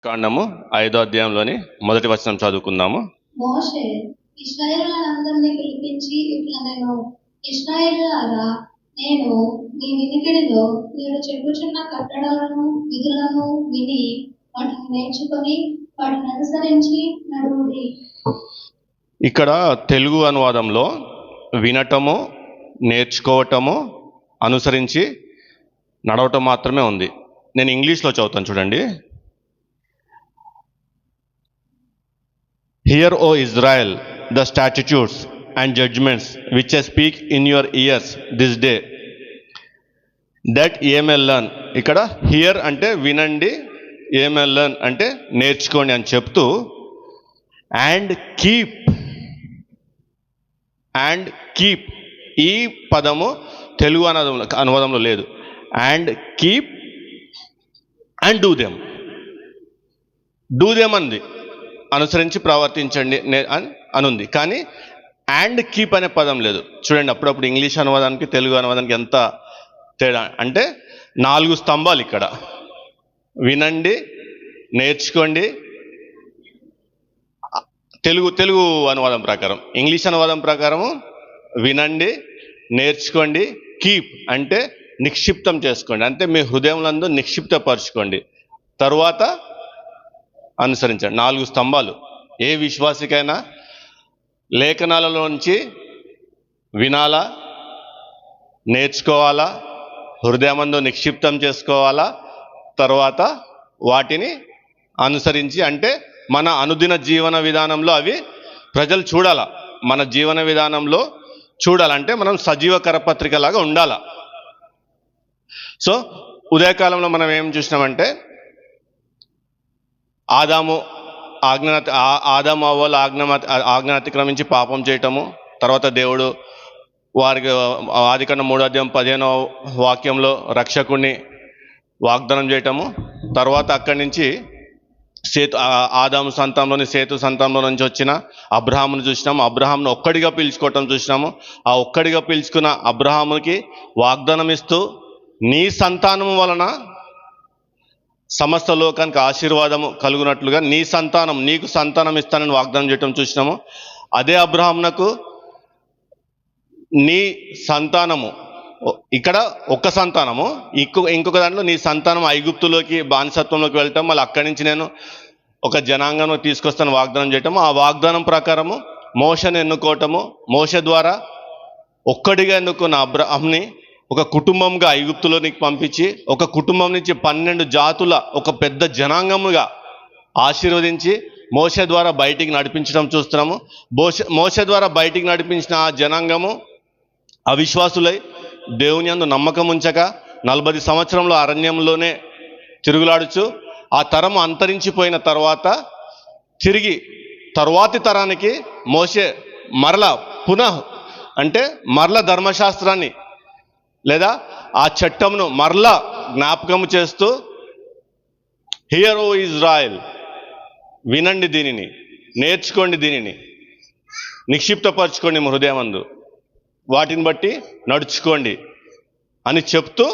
కాండము 5వ అధ్యాయంలోని మొదటి వచనం చదువుకుందాము. మోషే ఇశ్రాయేలులందరినీ పిలిపించి ఇట్లా నేను ఇశ్రాయేలులారా, నేను మీ వినికిడిలో మీరు చెప్పుచున్న కట్టడలను విధులను విని వాటిని నేర్చుకొని వాటిని అనుసరించి నడువుడి. ఇక్కడ తెలుగు అనువాదంలో వినటము, నేర్చుకోవటము, అనుసరించి నడవటం మాత్రమే ఉంది. నేను ఇంగ్లీష్లో చదువుతాను చూడండి. Hear, O Israel, the statutes and judgments which I speak in your ears this day, that ye may learn. ఇక్కడ హియర్ అంటే వినండి, ye may learn అంటే నేర్చుకోండి అని చెప్తూ అండ్ కీప్ ఈ పదము తెలుగు అనువాదంలో లేదు. And keep and do them అంది, అనుసరించి ప్రవర్తించండి అని అనుంది. కానీ అండ్ కీప్ అనే పదం లేదు. చూడండి, అప్పుడప్పుడు ఇంగ్లీష్ అనువాదానికి తెలుగు అనువాదానికి ఎంత తేడా అంటే 4 స్తంభాలు ఇక్కడ. వినండి, నేర్చుకోండి. తెలుగు అనువాదం ప్రకారం, ఇంగ్లీష్ అనువాదం ప్రకారము వినండి, నేర్చుకోండి. కీప్ అంటే నిక్షిప్తం చేసుకోండి, అంటే మీ హృదయంలో నిక్షిప్తపరచుకోండి. తరువాత అనుసరించండి. 4 స్తంభాలు. ఏ విశ్వాసికైనా లేఖనాలలోంచి వినాలా, నేర్చుకోవాలా, హృదయమందు నిక్షిప్తం చేసుకోవాలా, తర్వాత వాటిని అనుసరించి అంటే మన అనుదిన జీవన విధానంలో అవి ప్రజలు చూడాలా. మన జీవన విధానంలో చూడాలంటే మనం సజీవ కరపత్రికలాగా ఉండాలా. సో ఉదయకాలంలో మనం ఏం చూసినామంటే ఆదాము అవ్వలు ఆజ్ఞ అతిక్రమించి పాపం చేయటము, తర్వాత దేవుడు వారికి ఆదికాండం 3వ అధ్యాయం 15వ వాక్యంలో రక్షకుణ్ణి వాగ్దానం చేయటము, తర్వాత అక్కడి నుంచి ఆదాము సంతానంలోని సేతు సంతానంలో నుంచి వచ్చిన అబ్రహామును చూసినాము. అబ్రహామును ఒక్కడిగా పిలుచుకోవటం చూసినాము. ఆ ఒక్కడిగా పిలుచుకున్న అబ్రహాముకి వాగ్దానం ఇస్తూ నీ సంతానము వలన సమస్త లోకానికి ఆశీర్వాదము కలుగునట్లుగా నీకు సంతానం ఇస్తానని వాగ్దానం చేయటం చూసినాము. అదే అబ్రహామునకు నీ సంతానము, ఇక్కడ ఒక్క సంతానము, ఇంకొక దాంట్లో నీ సంతానం ఐగుప్తులోకి బానిసత్వంలోకి వెళ్ళటం, మళ్ళీ అక్కడి నుంచి నేను ఒక జనాంగంలో తీసుకొస్తాను వాగ్దానం చేయటము. ఆ వాగ్దానం ప్రకారము మోషను ఎన్నుకోవటము, మోషే ద్వారా ఒక్కడిగా ఎన్నుకున్న అబ్రహాంని ఒక కుటుంబంగా ఐగుప్తులోనికి పంపించి ఒక కుటుంబం నుంచి 12 జాతుల ఒక పెద్ద జనాంగముగా ఆశీర్వదించి మోషే ద్వారా బయటికి నడిపించడం చూస్తున్నాము. మోషే ద్వారా బయటికి నడిపించిన ఆ జనాంగము అవిశ్వాసులై దేవుని యందు నమ్మకం ఉంచక 40 సంవత్సరంలో అరణ్యంలోనే తిరుగులాడుచు ఆ తరం అంతరించిపోయిన తర్వాత తిరిగి తరువాతి తరానికి మోషే మరల ధర్మశాస్త్రాన్ని లేదా ఆ చట్టంను మరలా జ్ఞాపకం చేస్తూ హియర్ ఓ ఇజ్రాయెల్, వినండి దీనిని, నేర్చుకోండి దీనిని, నిక్షిప్తపరచుకోండి హృదయమందు, వాటిని బట్టి నడుచుకోండి అని చెప్తూ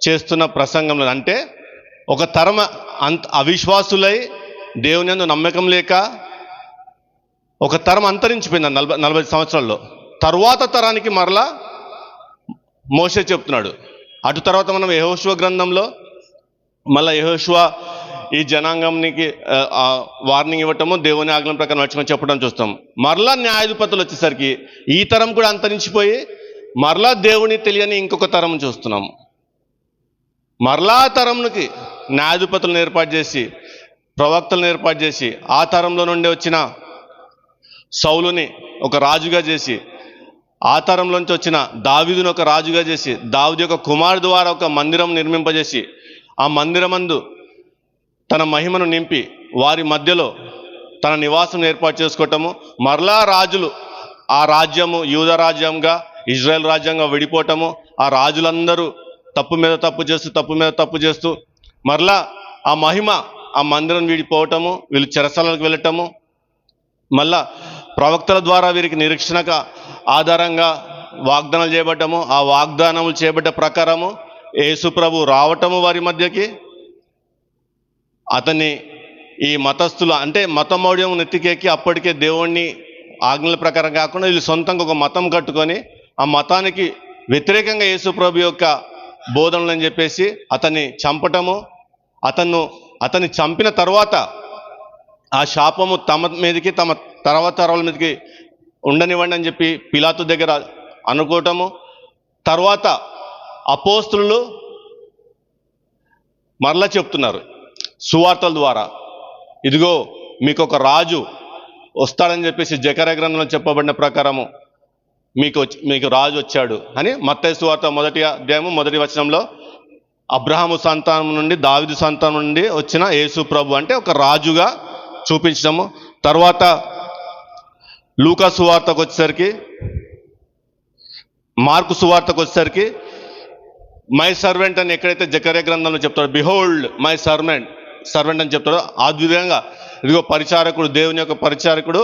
చేస్తున్న ప్రసంగంలో, అంటే ఒక తరం అవిశ్వాసులై దేవుని యందు నమ్మకం లేక ఒక తరం అంతరించిపోయింది 40 సంవత్సరాల్లో. తరువాత తరానికి మరలా మోషే చెప్తున్నాడు. అటు తర్వాత మనం యెహోషువ గ్రంథంలో మళ్ళీ యెహోషువ ఈ జనాంగానికి వార్నింగ్ ఇవ్వటము, దేవుని ఆజ్ఞల ప్రకారం నడుచుకొని చెప్పడం చూస్తాం. మరలా న్యాయాధిపతులు వచ్చేసరికి ఈ తరం కూడా అంతరించిపోయి మరలా దేవుని తెలియని ఇంకొక తరం చూస్తున్నాము. మరలా తరంకి న్యాయాధిపతులను ఏర్పాటు చేసి, ప్రవక్తలను ఏర్పాటు చేసి, ఆ తరంలో నుండి వచ్చిన సౌలుని ఒక రాజుగా చేసి, ఆ తరంలోంచి వచ్చిన దావీదును ఒక రాజుగా చేసి, దావీదు యొక్క కుమారుడు ద్వారా ఒక మందిరం నిర్మింపజేసి, ఆ మందిరమందు తన మహిమను నింపి వారి మధ్యలో తన నివాసం ఏర్పాటు చేసుకోవటము, మరలా రాజులు ఆ రాజ్యము యూదా రాజ్యంగా ఇజ్రాయెల్ రాజ్యంగా విడిపోవటము, ఆ రాజులందరూ తప్పు మీద తప్పు చేస్తూ మరలా ఆ మహిమ ఆ మందిరం విడిపోవటము, వీళ్ళు చెరసాలకు వెళ్ళటము, మళ్ళా ప్రవక్తల ద్వారా వీరికి నిరీక్షణక ఆధారంగా వాగ్దానాలు చేయబడ్డము, ఆ వాగ్దానములు చేయబడ్డ ప్రకారము యేసు ప్రభు రావటము వారి మధ్యకి, అతన్ని ఈ మతస్థులు అంటే మతమౌఢ్యం నెత్తికెక్కి అప్పటికే దేవుణ్ణి ఆజ్ఞల ప్రకారం కాకుండా వీళ్ళు సొంతంగా ఒక మతం కట్టుకొని ఆ మతానికి వ్యతిరేకంగా యేసు ప్రభు యొక్క బోధనలు అని చెప్పేసి అతన్ని చంపటము, అతన్ని చంపిన తర్వాత ఆ శాపము తమ మీదకి తమ తర్వాత తరాల మీదకి ఉండనివ్వండి అని చెప్పి పిలాతు దగ్గర అనుకోవటము. తర్వాత అపోస్తులు మరలా చెప్తున్నారు సువార్తల ద్వారా, ఇదిగో మీకు ఒక రాజు వస్తాడని చెప్పేసి జకర్యా గ్రంథంలో చెప్పబడిన ప్రకారము మీకు రాజు వచ్చాడు అని మత్తయి సువార్త 1వ అధ్యాయము 1వ వచనంలో అబ్రహాము సంతానం నుండి దావీదు సంతానం నుండి వచ్చిన యేసు ప్రభు అంటే ఒక రాజుగా చూపించడము. తర్వాత లూకా సువార్తకు వచ్చేసరికి, మార్కు సువార్తకు వచ్చేసరికి మై సర్వెంట్ అని ఎక్కడైతే జకర్యా గ్రంథంలో చెప్తాడో బిహోల్డ్ మై సర్వెంట్ అని చెప్తాడో ఆ విధంగా ఇదిగో పరిచారకుడు, దేవుని యొక్క పరిచారకుడు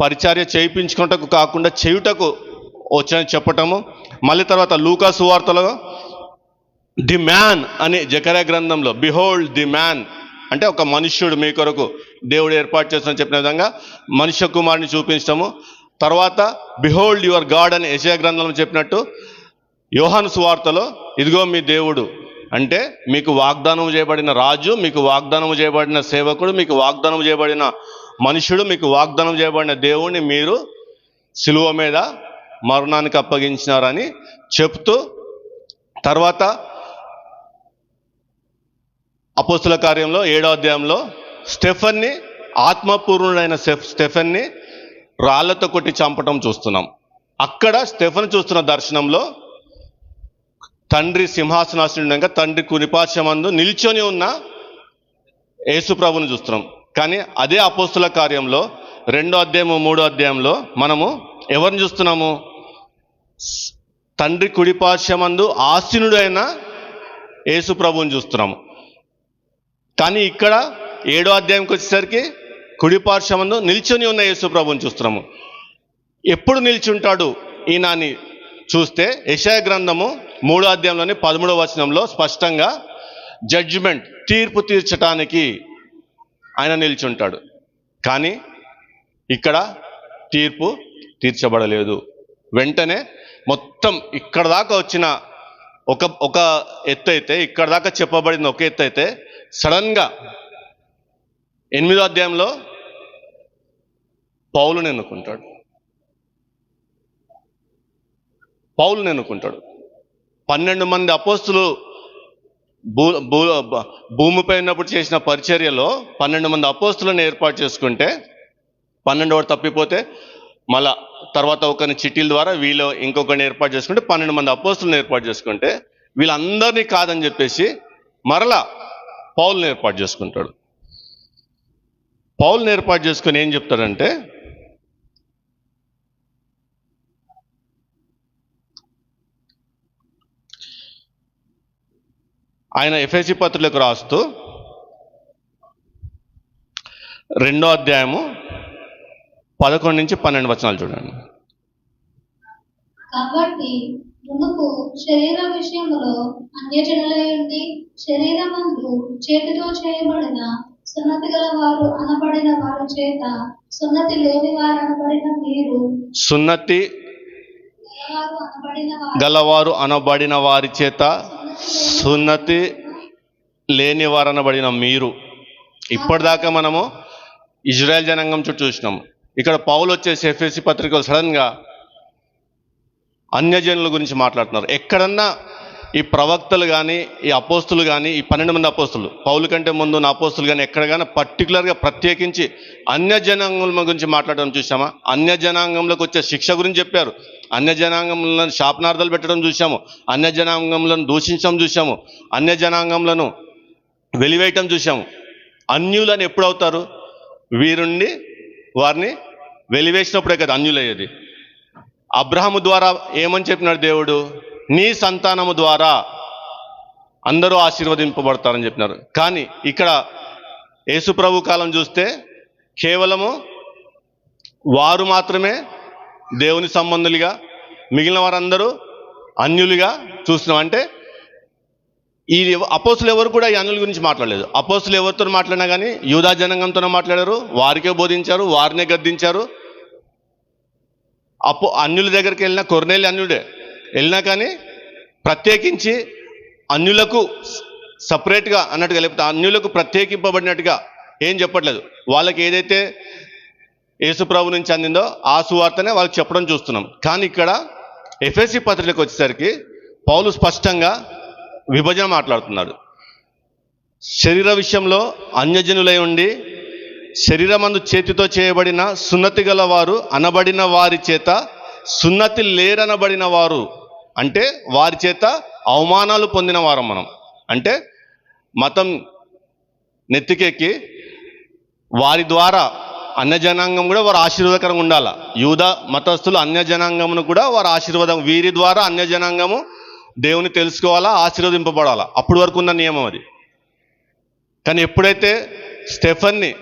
పరిచర్య చేయించుకుంటకు కాకుండా చేయుటకు వచ్చని చెప్పటము. మళ్ళీ తర్వాత లూకా సువార్తలో ది మ్యాన్ అని జకర్యా గ్రంథంలో బిహోల్డ్ ది మ్యాన్ అంటే ఒక మనుష్యుడు మీ కొరకు దేవుడు ఏర్పాటు చేస్తానని చెప్పిన విధంగా మనుష్య కుమారుని చూపించటము. తర్వాత బిహోల్డ్ యువర్ గాడ్ అని యెషయా గ్రంథంలో చెప్పినట్టు యోహాను సువార్తలో ఇదిగో మీ దేవుడు అంటే మీకు వాగ్దానం చేయబడిన రాజు, మీకు వాగ్దానం చేయబడిన సేవకుడు, మీకు వాగ్దానం చేయబడిన మనుష్యుడు, మీకు వాగ్దానం చేయబడిన దేవుణ్ణి మీరు సిలువ మీద మరణానికి అప్పగించినారని చెప్తూ, తర్వాత అపోస్తుల కార్యంలో 7వ అధ్యాయంలో స్టెఫెన్ని, ఆత్మపూర్ణుడైన స్టెఫెన్ని రాళ్లతో కొట్టి చంపటం చూస్తున్నాం. అక్కడ స్టెఫెన్ చూస్తున్న దర్శనంలో తండ్రి సింహాసనాసనుడంగా తండ్రి కునిపార్శ్వమందు నిల్చొని ఉన్న యేసు ప్రభుని చూస్తున్నాం. కానీ అదే అపోస్తుల కార్యంలో 2వ అధ్యాయము 3వ అధ్యాయంలో మనము ఎవరిని చూస్తున్నాము? తండ్రి కుడిపార్శ్వమందు ఆసీనుడైన యేసు ప్రభుని చూస్తున్నాము. కానీ ఇక్కడ 7వ అధ్యాయంకి వచ్చేసరికి కుడిపార్శ్వమందు నిల్చొని ఉన్న యేసు ప్రభుని చూస్తున్నాము. ఎప్పుడు నిల్చుంటాడు ఈయన అని చూస్తే యెషయా గ్రంథము 3వ అధ్యాయంలోని 13వ వచనంలో స్పష్టంగా జడ్జిమెంట్, తీర్పు తీర్చటానికి ఆయన నిల్చుంటాడు. కానీ ఇక్కడ తీర్పు తీర్చబడలేదు. వెంటనే మొత్తం ఇక్కడ దాకా వచ్చిన ఒక ఎత్తు అయితే, ఇక్కడ దాకా చెప్పబడిన ఒక ఎత్తు అయితే, సడన్గా 8వ అధ్యాయంలో పౌలుని ఎన్నుకుంటాడు. 12 మంది అపోస్తులు భూమిపై ఉన్నప్పుడు చేసిన పరిచర్యలో 12 మంది అపోస్తులను ఏర్పాటు చేసుకుంటే 12వాడు తప్పిపోతే మళ్ళా తర్వాత ఒకరిని చిట్టీల ద్వారా వీళ్ళు ఇంకొకరిని ఏర్పాటు చేసుకుంటే 12 మంది అపోస్తులను ఏర్పాటు చేసుకుంటే వీళ్ళందరినీ కాదని చెప్పేసి మరలా పౌలుని ఏర్పాటు చేసుకుంటాడు. పౌలుని ఏర్పాటు చేసుకుని ఏం చెప్తాడంటే, ఆయన ఎఫెసీ పత్రికలకు రాస్తూ 2వ అధ్యాయము 11 నుంచి 12 వచనాలు చూడండి. కాబట్టి మునుపు శరీర విషయములో అన్యజనులై ఉండి శరీరమందు చేతితో చేయబడిన సున్నతి గలవారు అనబడిన వారి చేత సున్నతి లేని వారు అనబడిన మీరు, సున్నతి గలవారు అనబడిన వారి చేత సున్నతి లేని వారు అనబడిన మీరు. ఇప్పటిదాకా మనము ఇజ్రాయెల్ జనాంగం చుట్టూ చూసినాము. ఇక్కడ పౌలు వచ్చేసి ఎఫెసీ పత్రికలు సడన్గా అన్యజనుల గురించి మాట్లాడుతున్నారు. ఎక్కడన్నా ఈ ప్రవక్తలు కానీ, ఈ అపోస్తులు కానీ, ఈ 12 మంది అపోస్తులు, పౌలు కంటే ముందు ఉన్న అపోస్తులు కానీ ఎక్కడ కానీ పర్టికులర్గా ప్రత్యేకించి అన్యజనాంగం గురించి మాట్లాడడం చూసామా? అన్యజనాంగంలోకి వచ్చే శిక్ష గురించి చెప్పారు. అన్యజనాంగంలో శాపనార్థాలు పెట్టడం చూసాము, అన్యజనాంగంలో దూషించడం చూసాము, అన్యజనాంగంలను వెలివేయటం చూసాము. అన్యులని ఎప్పుడు అవుతారు? వీరుండి వారిని వెలివేసినప్పుడే కదా అన్యులయ్యేది. అబ్రహాము ద్వారా ఏమని చెప్పినాడు దేవుడు? నీ సంతానము ద్వారా అందరూ ఆశీర్వదింపబడతారని చెప్పినారు. కానీ ఇక్కడ యేసు ప్రభు కాలం చూస్తే కేవలము వారు మాత్రమే దేవుని సంబంధులుగా, మిగిలిన వారందరూ అన్యులుగా చూస్తున్నాం. అంటే ఈ అపోస్తులు ఎవరు కూడా ఈ అన్యుల గురించి మాట్లాడలేదు. అపోస్తులు ఎవరితో మాట్లాడినా కానీ యూదా జనాంగంతోనే మాట్లాడారు, వారికే బోధించారు, వారినే గద్దించారు. అన్యుల దగ్గరికి వెళ్ళిన కొర్నేలి అన్యుడే వెళ్ళినా కానీ ప్రత్యేకించి అన్యులకు సపరేట్గా అన్నట్టుగా, లేకపోతే అన్యులకు ప్రత్యేకింపబడినట్టుగా ఏం చెప్పట్లేదు. వాళ్ళకి ఏదైతే యేసుప్రభు నుంచి అందిందో ఆ సువార్తనే వాళ్ళకి చెప్పడం చూస్తున్నాం. కానీ ఇక్కడ ఎఫెసీ పత్రికకు వచ్చేసరికి పౌలు స్పష్టంగా విభజన మాట్లాడుతున్నాడు. శరీర విషయంలో అన్యజనులై ఉండి శరీరమందు చేతితో చేయబడిన సున్నతి గల వారు అనబడిన వారి చేత సున్నతి లేరనబడిన వారు, అంటే వారి చేత అవమానాలు పొందిన వారం మనం. అంటే మతం నెత్తికెక్కి వారి ద్వారా అన్యజనాంగం కూడా వారు ఆశీర్వాదకరంగా ఉండాల. యూదా మతస్థులు అన్యజనాంగమును కూడా వారు ఆశీర్వాదం, వీరి ద్వారా అన్యజనాంగము దేవుని తెలుసుకోవాలా, ఆశీర్వదింపబడాలా. అప్పటి వరకు ఉన్న నియమం అది. కానీ ఎప్పుడైతే స్టెఫన్ని,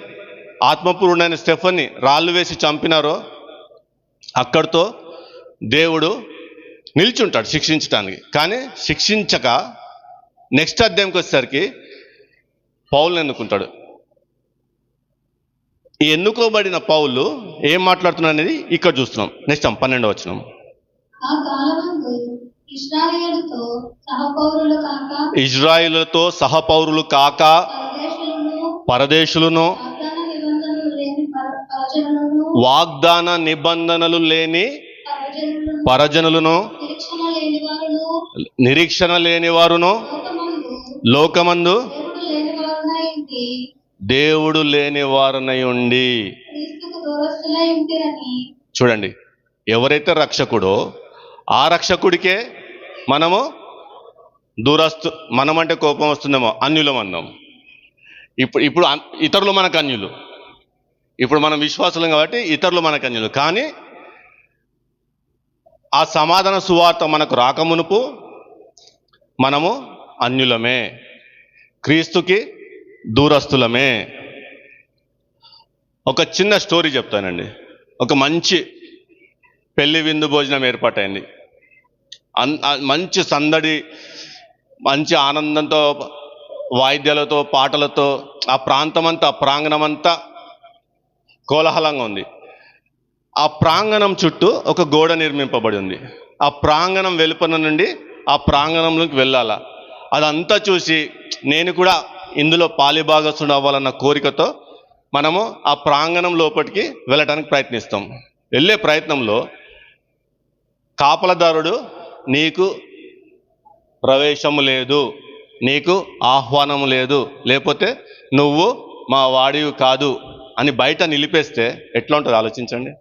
ఆత్మపూర్ణుడైన స్టెఫన్ని రాళ్ళు వేసి చంపినారో అక్కడితో దేవుడు నిల్చుంటాడు శిక్షించడానికి. కానీ శిక్షించక నెక్స్ట్ అధ్యాయంకి వచ్చేసరికి పౌలుని ఎన్నుకుంటాడు. ఈ ఎన్నుకోబడిన పౌలు ఏం మాట్లాడుతున్నాడు అనేది ఇక్కడ చూస్తున్నాం. నెక్స్ట్ 12వ వచనం. ఆ కాలమందు ఇశ్రాయేలుతో సహపౌరులు కాక పరదేశులను వాగ్దాన నిబంధనలు లేని పరజనులను నిరీక్షణ లేని వారును లోకమందు దేవుడు లేని వారనై ఉండి. చూడండి, ఎవరైతే రక్షకుడో ఆ రక్షకుడికే మనము మనమంటే కోపం వస్తుందేమో, అన్యులం అన్నాం. ఇప్పుడు ఇతరులు మనకు అన్యులు. ఇప్పుడు మనం విశ్వాసులం కాబట్టి ఇతరులు మనకు అన్యులు. కానీ ఆ సమాధాన సువార్త మనకు రాకమునుపు మనము అన్యులమే, క్రీస్తుకి దూరస్తులమే. ఒక చిన్న స్టోరీ చెప్తానండి. ఒక మంచి పెళ్లి విందు భోజనం ఏర్పాటైంది. మంచి సందడి, మంచి ఆనందంతో, వాయిద్యాలతో, పాటలతో ఆ ప్రాంతమంతా, ప్రాంగణమంతా కోలాహలంగా ఉంది. ఆ ప్రాంగణం చుట్టూ ఒక గోడ నిర్మింపబడి ఉంది. ఆ ప్రాంగణం వెలుపల నుండి ఆ ప్రాంగణంలోకి వెళ్ళాలా. అదంతా చూసి నేను కూడా ఇందులో పాలిభాగస్తుడు అవ్వాలన్న కోరికతో మనము ఆ ప్రాంగణం లోపలికి వెళ్ళటానికి ప్రయత్నిస్తాం. వెళ్ళే ప్రయత్నంలో కాపలదారుడు నీకు ప్రవేశము లేదు, నీకు ఆహ్వానము లేదు, లేకపోతే నువ్వు మా వాడివి కాదు అని బయట నిలిపేస్తే ఎట్లా ఉంటుంది ఆలోచించండి.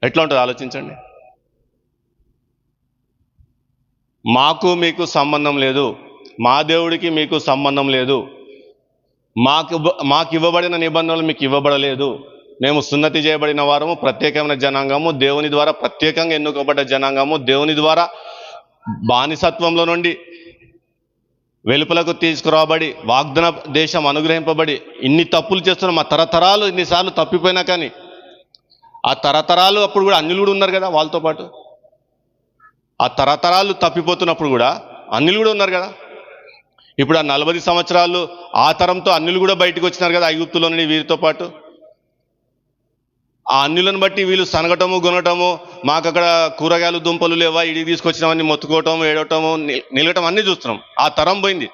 ఎట్లా ఉంటుంది ఆలోచించండి. మాకు మీకు సంబంధం లేదు, మా దేవుడికి మీకు సంబంధం లేదు, మాకు ఇవ్వబడిన నిబంధనలు మీకు ఇవ్వబడలేదు, మేము సున్నతి చేయబడిన వారము, ప్రత్యేకమైన జనాంగము, దేవుని ద్వారా ప్రత్యేకంగా ఎన్నుకోబడ్డ జనాంగము, దేవుని ద్వారా బానిసత్వంలో నుండి వెలుపలకు తీసుకురాబడి వాగ్దాన దేశం అనుగ్రహింపబడి ఇన్ని తప్పులు చేస్తున్న మా తరతరాలు ఇన్నిసార్లు తప్పిపోయినా కానీ ఆ తరతరాలు అప్పుడు కూడా అన్యులు కూడా ఉన్నారు కదా వాళ్ళతో పాటు. ఆ తరతరాలు తప్పిపోతున్నప్పుడు కూడా అన్యులు కూడా ఉన్నారు కదా. ఇప్పుడు ఆ 40 సంవత్సరాలు ఆ తరంతో అన్యులు కూడా బయటకు వచ్చినారు కదా ఐగుప్తులో నుండి వీరితో పాటు. ఆ అన్యులను బట్టి వీళ్ళు సనగటము, గొనటము, మాకు అక్కడ కూరగాయలు దుంపలు లేవా, ఇడికి తీసుకొచ్చినామని మొత్తుకోవటం, ఏడవటము, నిలగటం అన్నీ చూస్తున్నాం. ఆ తరం పోయింది,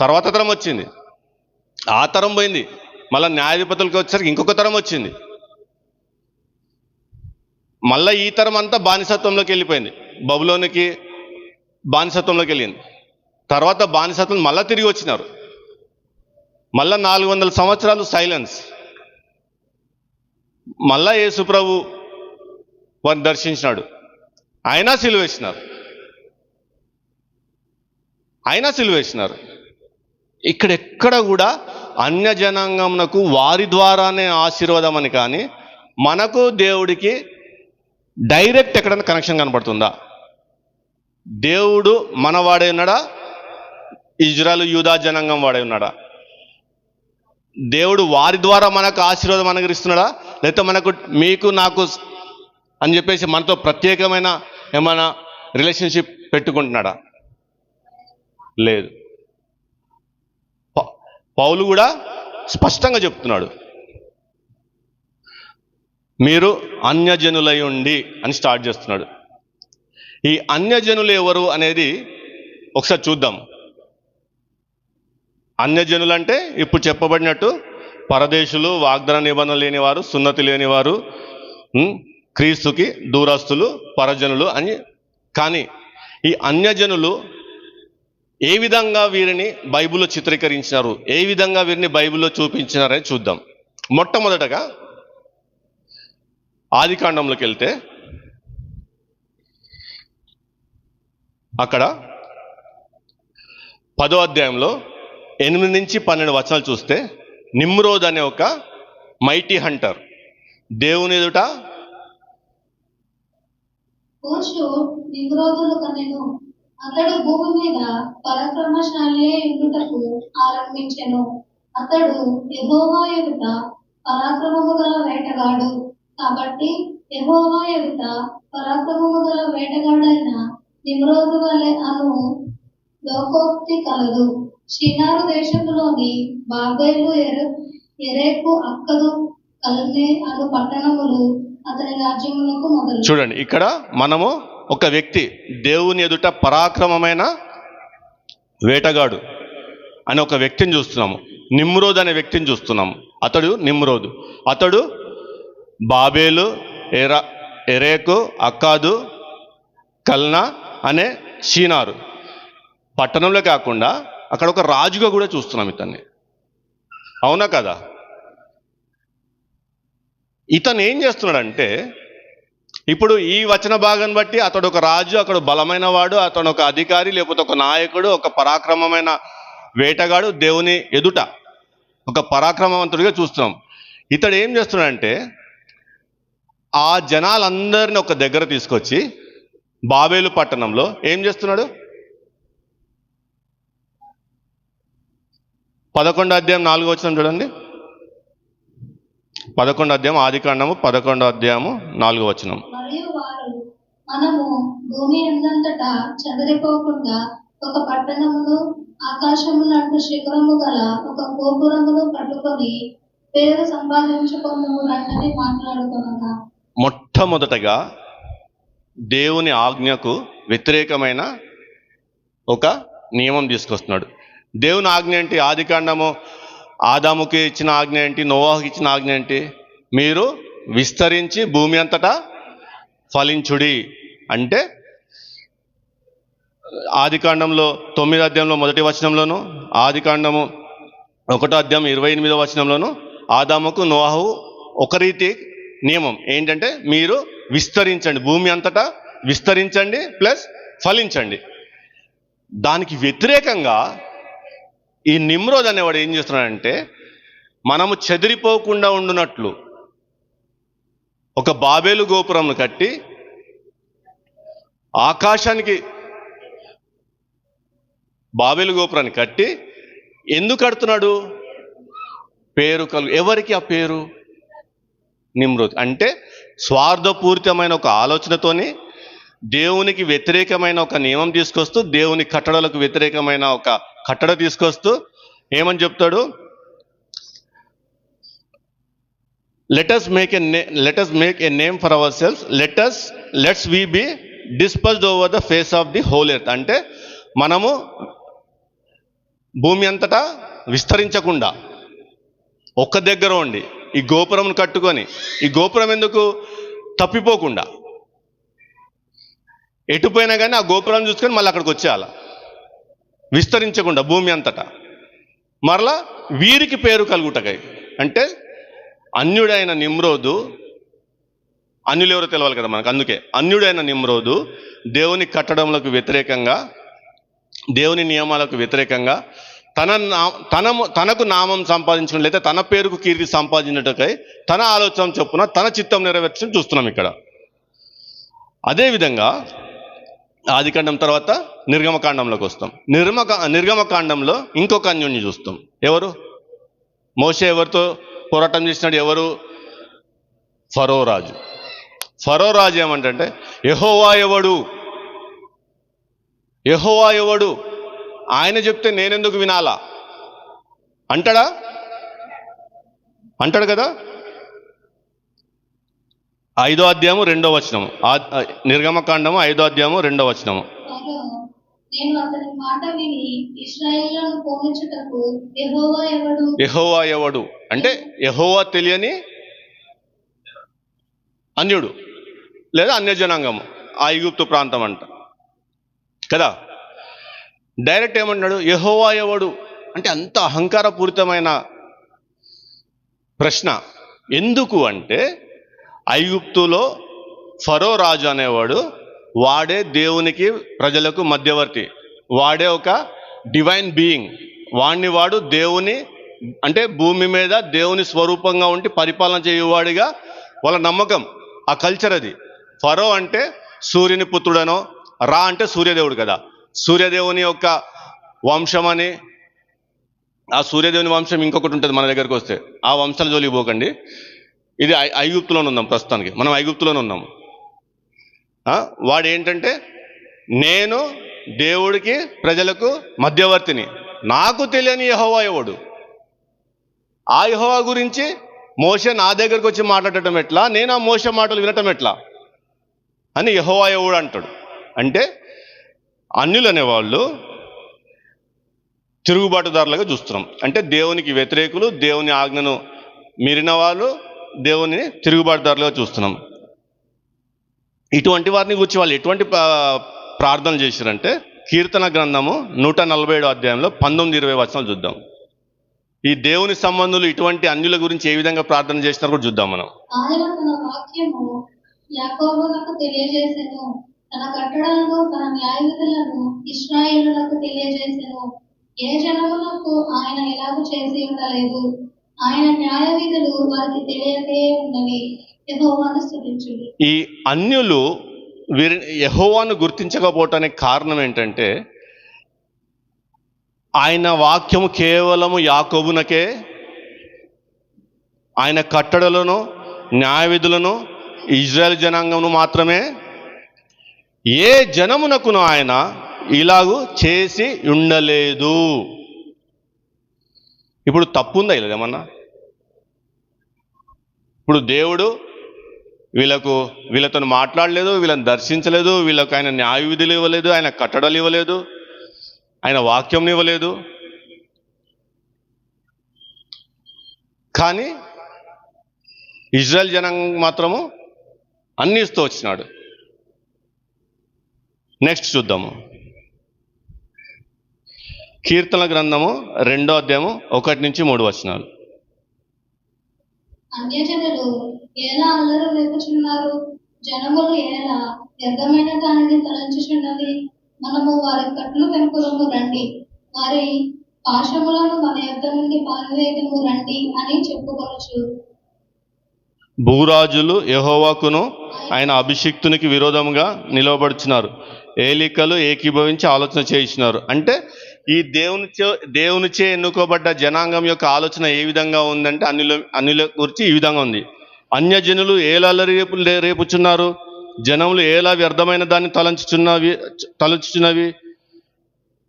తర్వాత తరం వచ్చింది, ఆ తరం పోయింది, మళ్ళీ న్యాయాధిపతులకు వచ్చేసరికి ఇంకొక తరం వచ్చింది, మళ్ళీ ఈ తరం అంతా బానిసత్వంలోకి వెళ్ళిపోయింది, బబులోనికి బానిసత్వంలోకి వెళ్ళింది. తర్వాత బానిసత్వం మళ్ళీ తిరిగి వచ్చినారు. మళ్ళా 400 సంవత్సరాలు సైలెన్స్. మళ్ళా యేసు ప్రభు వారిని దర్శించినాడు, అయినా సిలువేసినారు. ఇక్కడెక్కడ కూడా అన్య జనాంగమునకు వారి ద్వారానే ఆశీర్వాదం అని, కానీ మనకు దేవుడికి డైరెక్ట్ ఎక్కడైనా కనెక్షన్ కనపడుతుందా? దేవుడు మనవాడే ఉన్నాడా? ఇజ్రాయెల్ యూదా జనాంగం వాడే ఉన్నాడా? దేవుడు వారి ద్వారా మనకు ఆశీర్వాదం అనుగ్రహిస్తున్నాడా? లేకపోతే మనకు మీకు నాకు అని చెప్పేసి మనతో ప్రత్యేకమైన ఏమైనా రిలేషన్షిప్ పెట్టుకుంటున్నాడా? లేదు. పౌలు కూడా స్పష్టంగా చెప్తున్నాడు, మీరు అన్యజనులై ఉండి అని స్టార్ట్ చేస్తున్నాడు. ఈ అన్యజనులు ఎవరు అనేది ఒకసారి చూద్దాం. అన్యజనులు అంటే ఇప్పుడు చెప్పబడినట్టు పరదేశులు, వాగ్దాన నిబంధన లేనివారు, సున్నతి లేనివారు, క్రీస్తుకి దూరస్తులు, పరజనులు అని. కానీ ఈ అన్యజనులు ఏ విధంగా వీరిని బైబిల్లో చిత్రీకరించినారు, ఏ విధంగా వీరిని బైబిల్లో చూపించినారని చూద్దాం. మొట్టమొదటగా ఆదికాండంలోకి వెళ్తే అక్కడ 10వ అధ్యాయంలో 8 నుంచి 12 వచనాలు చూస్తే, నిమ్రోద్ అనే ఒక మైటీ హంటర్ దేవుని ఎదుట నిమ్రోదులు కనెను. అతడు భూమి మీద పరాక్రమశాలి ఉండుటకు ఆరంభించెను. అతడు యెహోవా ఎదుట పరాక్రమము గల వేటగాడు. కాబట్టి యెహోవా ఎదుట పరాక్రమము గల వేటగాడైన నిమ్రోదు వలె అను లోకోక్తి కలదు. షినారు దేశంలోని బాబేలు, ఎరేకు, అక్కదు, కల్నే అను పట్టణములు అతని రాజ్యములకు మొదలు. చూడండి, ఇక్కడ మనము ఒక వ్యక్తి దేవుని ఎదుట పరాక్రమమైన వేటగాడు అనే ఒక వ్యక్తిని చూస్తున్నాము. నిమ్రోద్ అనే వ్యక్తిని చూస్తున్నాము. అతడు నిమ్రోదు. అతడు బాబేలు, ఎరేకు, అక్కాదు, కల్నా అనే షీనారు పట్టణంలో కాకుండా అక్కడ ఒక రాజుగా కూడా చూస్తున్నాం ఇతన్ని. అవునా కదా? ఇతను ఏం చేస్తున్నాడంటే, ఇప్పుడు ఈ వచన భాగాన్ని బట్టి అతడు ఒక రాజు, అతడు బలమైన వాడు, అతడు ఒక అధికారి, లేకపోతే ఒక నాయకుడు, ఒక పరాక్రమమైన వేటగాడు, దేవుని ఎదుట ఒక పరాక్రమవంతుడిగా చూస్తున్నాం. ఇతడు ఏం చేస్తున్నాడంటే, ఆ జనాలందరినీ ఒక దగ్గర తీసుకొచ్చి బాబేలు పట్టణంలో ఏం చేస్తున్నాడు? 11వ అధ్యాయం 4వ వచనం చూడండి. 11వ అధ్యాయం, ఆదికాండము 11వ అధ్యాయము 4వ వచనం. మరియు వారు, మనము భూమి అందంతటా చెదరిపోకుండా ఒక పట్టణమును, ఆకాశమునంటు శిఖరము గల ఒక గోపురమును కట్టుకొని పేరు సంపాదించుకొనుము రండని మాట్లాడుకొనగా. మొట్టమొదటగా దేవుని ఆజ్ఞకు వ్యతిరేకమైన ఒక నియమం తీసుకొస్తున్నాడు. దేవుని ఆజ్ఞ ఏంటి? ఆదికాండము ఆదాముకి ఇచ్చిన ఆజ్ఞ ఏంటి? నోవాహుకి ఇచ్చిన ఆజ్ఞ ఏంటి? మీరు విస్తరించి భూమి అంతటా ఫలించుడి. అంటే ఆదికాండంలో 9వ అధ్యాయంలో 1వ వచనంలోను, ఆదికాండము 1వ అధ్యాయం 28వ వచనంలోను ఆదాముకు నోవాహు ఒక రీతి నియమం ఏంటంటే, మీరు విస్తరించండి, భూమి అంతటా విస్తరించండి ప్లస్ ఫలించండి. దానికి వ్యతిరేకంగా ఈ నిమ్రోద్ అనేవాడు ఏం చేస్తున్నాడంటే, మనము చెదిరిపోకుండా ఉండునట్లు ఒక బాబేలు గోపురంను కట్టి ఆకాశానికి బాబేలు గోపురాన్ని కట్టి ఎందుకు కడుతున్నాడు? పేరు ఎవరికి ఆ పేరు? నిమ్రోద్. అంటే స్వార్థపూరితమైన ఒక ఆలోచనతోని దేవునికి వ్యతిరేకమైన ఒక నియమం తీసుకొస్తూ, దేవుని కట్టడలకు వ్యతిరేకమైన ఒక కట్టడ తీసుకొస్తూ ఏమని చెప్తాడు? let us make a name for ourselves, let's we be dispersed over the face of the whole earth. అంటే మనము భూమి అంతటా విస్తరించకుండా ఒక్క దగ్గర ఉండి ఈ గోపురం కట్టుకొని, ఈ గోపురం ఎందుకు? తప్పిపోకుండా, ఎటుపోయినా కానీ ఆ గోపురం చూసుకొని మళ్ళీ అక్కడికి వచ్చేయాల, విస్తరించకుండా భూమి అంతటా. మరలా వీరికి పేరు కలుగుటకై, అంటే అన్యుడైన నిమ్రోదు, అన్యులు ఎవరో తెలవాలి కదా మనకు, అందుకే అన్యుడైన నిమ్రోదు దేవుని కట్టడములకు వ్యతిరేకంగా, దేవుని నియమాలకు వ్యతిరేకంగా తనకు నామం సంపాదించడం, లేదా తన పేరుకు కీర్తి సంపాదించటకై తన ఆలోచన చొప్పున తన చిత్తం నెరవేర్చడం చూస్తున్నాం ఇక్కడ. అదేవిధంగా ఆదికాండం తర్వాత నిర్గమకాండంలోకి వస్తాం. నిర్గమకాండంలో ఇంకొక అన్యుణ్ణి చూస్తాం. ఎవరు? మోషే ఎవరితో పోరాటం చేసినాడు? ఎవరు? ఫరో రాజు. ఫరో రాజు ఏమంటే, యెహోవా ఎవడు ఆయన చెప్తే నేనెందుకు వినాలా అంటాడా? అంటాడు కదా. 5వ అధ్యాయము 2వ వచనము, నిర్గమకాండము 5వ అధ్యాయము 2వ వచనము. ఫరో, నేను అతని మాట విని ఇశ్రాయేలును పోనిచ్చుటకు యెహోవా ఎవడు? యెహోవా ఎవడు అంటే యెహోవా తెలియని అన్యుడు లేదా అన్యజనాంగము, ఆ ఐగుప్తు ప్రాంతం అంట కదా. డైరెక్ట్ ఏమన్నాడు? యెహోవా ఎవడు అంటే అంత అహంకారపూరితమైన ప్రశ్న. ఎందుకు అంటే ఐగుప్తులో ఫరో రాజు అనేవాడు వాడే దేవునికి ప్రజలకు మధ్యవర్తి, వాడే ఒక డివైన్ బీయింగ్. వాడు దేవుని అంటే భూమి మీద దేవుని స్వరూపంగా ఉండి పరిపాలన చేయువాడిగా వాళ్ళ నమ్మకం, ఆ కల్చర్ అది. ఫరో అంటే సూర్యుని పుత్రుడనో, రా అంటే సూర్యదేవుడు కదా, సూర్యదేవుని యొక్క వంశం అని. ఆ సూర్యదేవుని వంశం ఇంకొకటి ఉంటుంది మన దగ్గరకు వస్తే, ఆ వంశాల జోలికి పోకండి. ఇది ఐగుప్తులోనే ఉన్నాం ప్రస్తుతానికి, మనం ఐగుప్తులోనే ఉన్నాము. వాడు ఏంటంటే నేను దేవుడికి ప్రజలకు మధ్యవర్తిని, నాకు తెలియని యెహోవా ఎవడు? ఆ యెహోవా గురించి మోషే నా దగ్గరకు వచ్చి మాట్లాడటం ఎట్లా, నేను ఆ మోషే మాటలు వినటం ఎట్లా అని యెహోవా ఎవడు అంటాడు. అంటే అన్యులు అనేవాళ్ళు తిరుగుబాటుదారులుగా చూస్తున్నాం. అంటే దేవునికి వ్యతిరేకులు, దేవుని ఆజ్ఞను మీరిన వాళ్ళు దేవుని తిరుగుబాటుదారులుగా చూస్తున్నాం. ఇటువంటి వారిని గురించి వాళ్ళు ఎటువంటి ప్రార్థన చేశారంటే కీర్తన గ్రంథము 147వ అధ్యాయంలో 19-20 వచనాలు చూద్దాం. ఈ దేవుని సంబంధులు ఇటువంటి అన్యుల గురించి ఏ విధంగా ప్రార్థన చేసినారో కూడా చూద్దాం మనం. ఆయన తన వాక్యము యాకోబునకు తెలియజేసెను, తన కట్టడలను తన న్యాయవిధులను ఇశ్రాయేలునకు తెలియజేసెను. ఏ జనమునకు ఆయన ఎలాగూ చేసి ఉండలేదు, ఆయన న్యాయ విధులు వారికి తెలియకే ఉన్నవి. యెహోవాను స్తుతించుడి. ఈ అన్యులు యెహోవాను గుర్తించకపోవటానికి కారణం ఏంటంటే ఆయన వాక్యము కేవలము యాకోబునకే, ఆయన కట్టడలను న్యాయ విధులను ఇజ్రాయెల్ జనాంగమును మాత్రమే, ఏ జనమునకును ఆయన ఇలాగూ చేసి ఉండలేదు. ఇప్పుడు తప్పు ఉందా ఇలా ఏమన్నా? ఇప్పుడు దేవుడు వీళ్ళతో మాట్లాడలేదు, వీళ్ళని దర్శించలేదు, వీళ్ళకు ఆయన న్యాయ విధులు ఇవ్వలేదు, ఆయన కట్టడలు ఇవ్వలేదు, ఆయన వాక్యం ఇవ్వలేదు. కానీ ఇజ్రాయెల్ జనాంగం మాత్రము అన్ని ఇస్తూ వచ్చినాడు. నెక్స్ట్ చూద్దాము. కీర్తన గ్రంథము 2వ అధ్యాయము 1-3 వచనాలు. అన్యజనులు ఎలా అల్లరి రేపుచున్నారు, జనములు ఎలా వ్యర్థమైన దానిని తలంచుచున్నది. మనము వారి కట్లు పెంపుదము రండి, వారి పాశములను మన యొద్ద నుండి పారవేయదము రండి అని చెప్పుకొనొచ్చు. భూరాజులు యెహోవాకును ఆయన అభిషిక్తునికి విరోధముగా నిలవబడుచున్నారు, ఏలికలు ఏకీభవించి ఆలోచన చేయించినారు. అంటే ఈ దేవునిచే ఎన్నుకోబడ్డ జనాంగం యొక్క ఆలోచన ఏ విధంగా ఉందంటే అన్యుల గురించి ఈ విధంగా ఉంది. అన్యజనులు ఏలా రేపుచున్నారు, జనములు ఏలా వ్యర్థమైన దాన్ని తలంచుచున్నవి.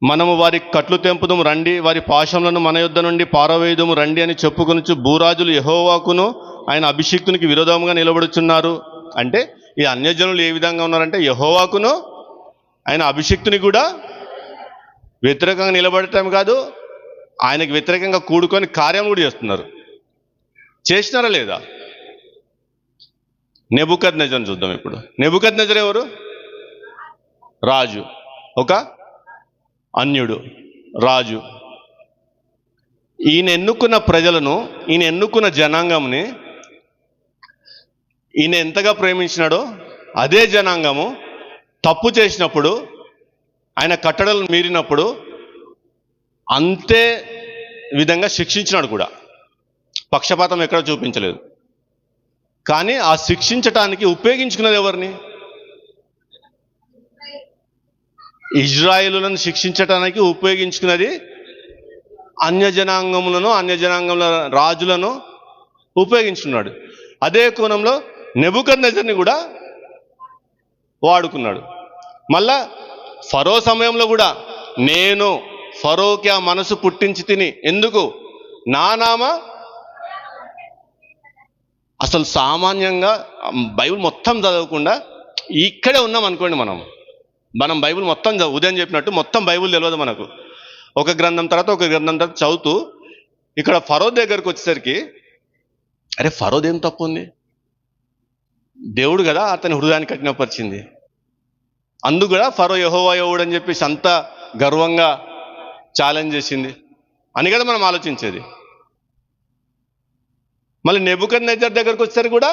మనము వారి కట్లు తెంపుదము రండి, వారి పాశములను మన యొద్ద నుండి పారవేయుదము రండి అని చెప్పుకొనుచు భూరాజులు యెహోవాకును ఆయన అభిషిక్తునికి విరోధంగా నిలబడుచున్నారు. అంటే ఈ అన్యజనులు ఏ విధంగా ఉన్నారంటే యెహోవాకును ఆయన అభిషిక్తుని కూడా వ్యతిరేకంగా నిలబడటం కాదు, ఆయనకు వ్యతిరేకంగా కూడుకొని కార్యం కూడా చేస్తున్నారు. చేసినారా లేదా? నెబుకద్నెజర్ని చూద్దాం ఇప్పుడు. నెబుకద్నెజర్ ఎవరు? రాజు, ఒక అన్యుడు రాజు. ఈయన ఎన్నుకున్న ప్రజలను, ఈయన ఎన్నుకున్న జనాంగంని ఈయన ఎంతగా ప్రేమించినాడో అదే జనాంగము తప్పు చేసినప్పుడు, ఆయన కట్టడలను మీరినప్పుడు అంతే విధంగా శిక్షించినాడు కూడా. పక్షపాతం ఎక్కడ చూపించలేదు. కానీ ఆ శిక్షించటానికి ఉపయోగించుకున్నది ఎవరిని? ఇజ్రాయేలులను శిక్షించటానికి ఉపయోగించుకున్నది అన్యజనాంగముల రాజులను ఉపయోగించుకున్నాడు. అదే కోణంలో నెబుకద్నెజర్ని కూడా వాడుకున్నాడు. మళ్ళా ఫరో సమయంలో కూడా నేను ఫరోకి ఆ మనసు పుట్టించి తిని. ఎందుకు? నా నామ. అసలు సామాన్యంగా బైబిల్ మొత్తం చదవకుండా ఇక్కడే ఉన్నాం అనుకోండి, మనం బైబిల్ మొత్తం ఉదయం చెప్పినట్టు మొత్తం బైబిల్ తెలియదు మనకు. ఒక గ్రంథం తర్వాత ఒక గ్రంథం తర్వాత చదువుతూ ఇక్కడ ఫరో దగ్గరకు వచ్చేసరికి, అరే ఫరోది ఏం తప్పు ఉంది? దేవుడు కదా అతని హృదయాన్ని కఠినపరిచింది. అందుకు కూడా ఫరో యెహోవా యెహోవాడు అని చెప్పేసి అంత గర్వంగా ఛాలెంజ్ చేసింది అని కదా మనం ఆలోచించేది. మళ్ళీ నెబుకద్నెజర్ దగ్గరకు వచ్చేసరికి కూడా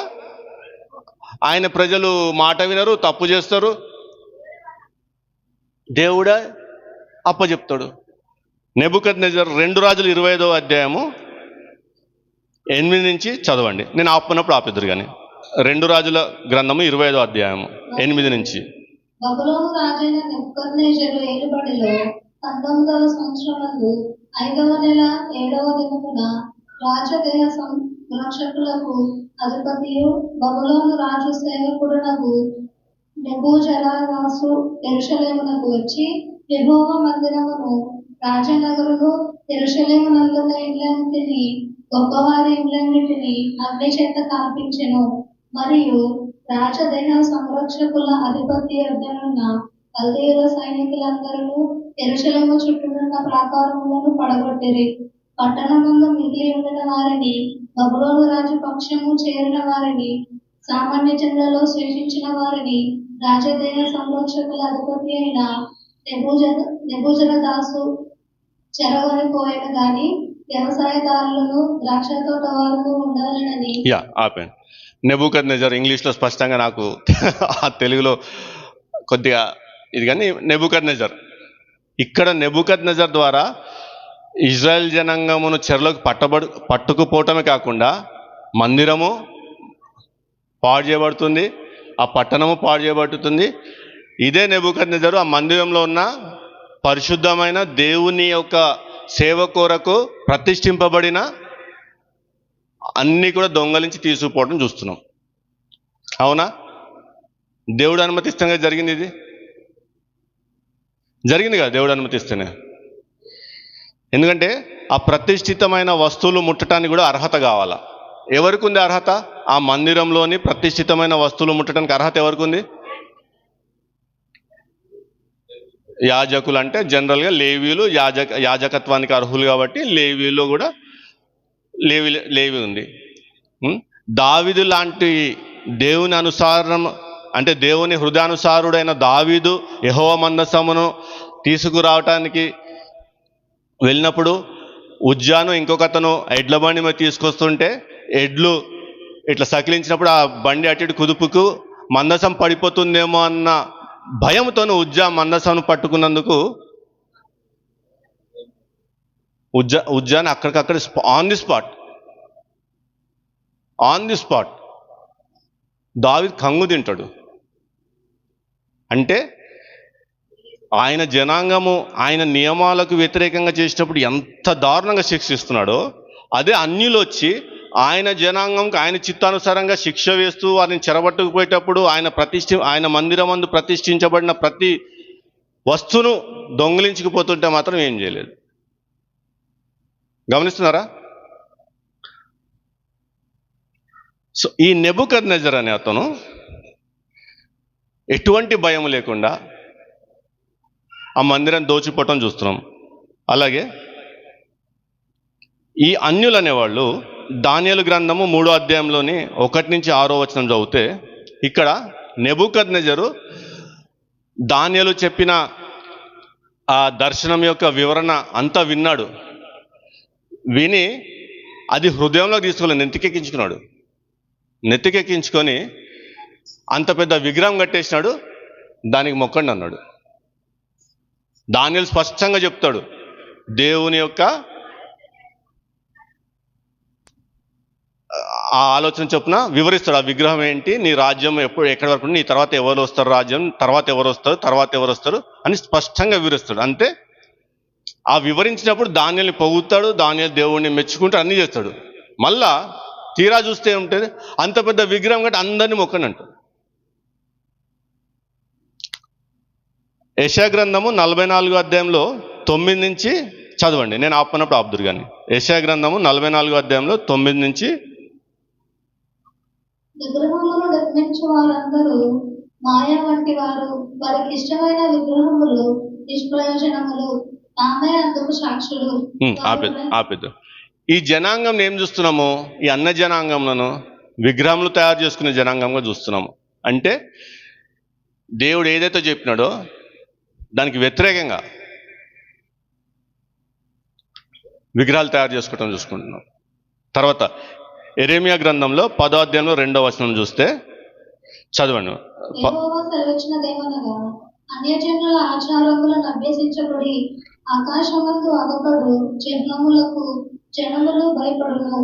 ఆయన ప్రజలు మాట వినరు, తప్పు చేస్తారు, దేవుడే అప్పచెప్తాడు. నెబుకద్నెజర్ 2 రాజులు 25వ అధ్యాయము 8 నుంచి చదవండి. నేను ఆపుకున్నప్పుడు ఆపిద్దరు కానీ. 2 రాజుల గ్రంథము 25వ అధ్యాయము 8 నుంచి. బబులోను రాజైన నెబుకద్నెజరు ఏలుబడిలో 19వ సంవత్సరమందు 5వ నెల 7వ దినమున రాజదేహ సంరక్షకులకు అధిపతియు బబులోను రాజు సేవకుడునగు నెబూజరదాసు యెరూషలేమునకు వచ్చి యెహోవా మందిరమును, రాజనగరును, యెరూషలేమునందున్న ఇండ్లన్నిటిని, గొప్పవారి ఇండ్లన్నిటిని అగ్ని చేత కాల్పించెను. మరియు రాజదేహ సంరక్షకుల అధిపతి యొద్దనున్న కల్దీయుల సైనికులందరూ యెరూషలేము చుట్టూనున్న ప్రాకారములను పడగొట్టిరి. పట్టణమందు మిగిలి ఉండిన వారిని, బబులోను రాజు పక్షము చేరిన వారిని, సామాన్య జనులలో శేషించిన వారిని రాజదేహ సంరక్షకుల అధిపతి అయిన నెబూజరదాసు చెరగొనిపోయిన గాని వ్యవసాయదారులను, ద్రాక్ష తోట వారును ఉండవలెనని. ఆపాను. నెబుకద్నెజర్ ఇంగ్లీష్లో స్పష్టంగా నాకు ఆ తెలుగులో కొద్దిగా ఇది కానీ నెబుకద్నెజర్. ఇక్కడ నెబుకద్నెజర్ ద్వారా ఇజ్రాయెల్ జనాంగమును చెరలోకి పట్టుకుపోవటమే కాకుండా మందిరము పాడు చేయబడుతుంది, ఆ పట్టణము పాడు చేయబడుతుంది. ఇదే నెబుకద్నెజరు ఆ మందిరంలో ఉన్న పరిశుద్ధమైన దేవుని యొక్క సేవ కొరకు ప్రతిష్ఠింపబడిన అన్నీ కూడా దొంగలించి తీసుకుపోవడం చూస్తున్నాం. అవునా? దేవుడు అనుమతిస్తేనే జరిగింది. ఇది జరిగింది కదా దేవుడు అనుమతిస్తేనే. ఎందుకంటే ఆ ప్రతిష్ఠితమైన వస్తువులు ముట్టడానికి కూడా అర్హత కావాలా. ఎవరికి ఉంది అర్హత? ఆ మందిరంలోని ప్రతిష్ఠితమైన వస్తువులు ముట్టడానికి అర్హత ఎవరికి ఉంది? యాజకులు. అంటే జనరల్గా లేవీలు యాజకత్వానికి అర్హులు కాబట్టి లేవీలో కూడా లేవి ఉంది. దావీదు లాంటి దేవుని అనుసారం, అంటే దేవుని హృదయానుసారుడైన దావీదు యెహోవా మందసమును తీసుకురావటానికి వెళ్ళినప్పుడు ఉజ్జాను ఇంకొకతను ఎడ్ల బండి మీద తీసుకొస్తుంటే ఎడ్లు ఇట్లా సకిలించినప్పుడు ఆ బండి అటు ఇటు కుదుపుకు మందసం పడిపోతుందేమో అన్న భయంతోను ఉజ్జా మందసం పట్టుకున్నందుకు ఉజ్జాని అక్కడికక్కడ ఆన్ ది స్పాట్ దావీదు కంగు తింటాడు. అంటే ఆయన జనాంగము ఆయన నియమాలకు వ్యతిరేకంగా చేసేటప్పుడు ఎంత దారుణంగా శిక్షిస్తున్నాడో, అదే అన్యులు వచ్చి ఆయన జనాంగంకి ఆయన చిత్తానుసారంగా శిక్ష వేస్తూ వారిని చెరబట్టుకుపోయేటప్పుడు ఆయన మందిరమందు ప్రతిష్ఠించబడిన ప్రతి వస్తువును దొంగిలించుకుపోతుంటే మాత్రం ఏం చేయలేదు. గమనిస్తున్నారా? సో ఈ నెబుకద్నెజర్ అనే అతను ఎటువంటి భయం లేకుండా ఆ మందిరాన్ని దోచిపోవటం చూస్తున్నాం. అలాగే ఈ అన్యులు అనేవాళ్ళు దానియేలు గ్రంథము 3వ అధ్యాయంలోని 1 నుంచి 6వ వచనం చదివితే ఇక్కడ నెబుకద్నెజరు దానియేలు చెప్పిన ఆ దర్శనం యొక్క వివరణ అంతా విన్నాడు. విని అది హృదయంలో తీసుకోలేదు, నెత్తికెక్కించుకొని అంత పెద్ద విగ్రహం కట్టేసినాడు, దానికి మొక్కండి అన్నాడు. దానియేలు స్పష్టంగా చెప్తాడు, దేవుని యొక్క ఆ ఆలోచన చొప్పున వివరిస్తాడు. ఆ విగ్రహం ఏంటి, నీ రాజ్యం ఎక్కడి వరకు, నీ తర్వాత ఎవరు వస్తారు, రాజ్యం తర్వాత ఎవరు వస్తారు అని స్పష్టంగా వివరిస్తాడు. అంతే. ఆ వివరించినప్పుడు దానియేలుని పొగుతాడు, దానియేలు దేవుడిని మెచ్చుకుంటూ అన్నీ చేస్తాడు. మళ్ళా తీరా చూస్తే ఉంటుంది, అంత పెద్ద విగ్రహం కట్టి అందరినీ మొక్కండి అంటాడు. యెషయా గ్రంథము 44వ అధ్యాయంలో 9 నుంచి చదవండి, నేను ఆపనప్పుడు ఆపుదురు కానీ. యెషయా గ్రంథము 44వ అధ్యాయంలో 9 నుంచి. విగ్రహములు నిర్మించు వారందరూ మాయ వంటి వారు, వారికి ఇష్టమైన విగ్రహములు నిష్ప్రయోజనములు, తామే అందుకు సాక్షులు. ఆపేద్దు. ఈ జనాంగం ఏం చూస్తున్నాము? ఈ అన్న జనాంగంలో విగ్రహములు తయారు చేసుకునే జనాంగంగా చూస్తున్నాము. అంటే దేవుడు ఏదైతే చెప్పినాడో దానికి వ్యతిరేకంగా విగ్రహాలు తయారు చేసుకోవటం చూసుకుంటున్నాం. తర్వాత యెరెమీయా గ్రంథంలో 10వ అధ్యాయంలో 2వ వచనం చూస్తే చదవండి. యెహోవా సెలవిచ్చినదేమనగా, అన్యజనుల ఆచారములను అభ్యసించబడి ఆకాశమందు అగపడు చిహ్నములకు జనములు భయపడును.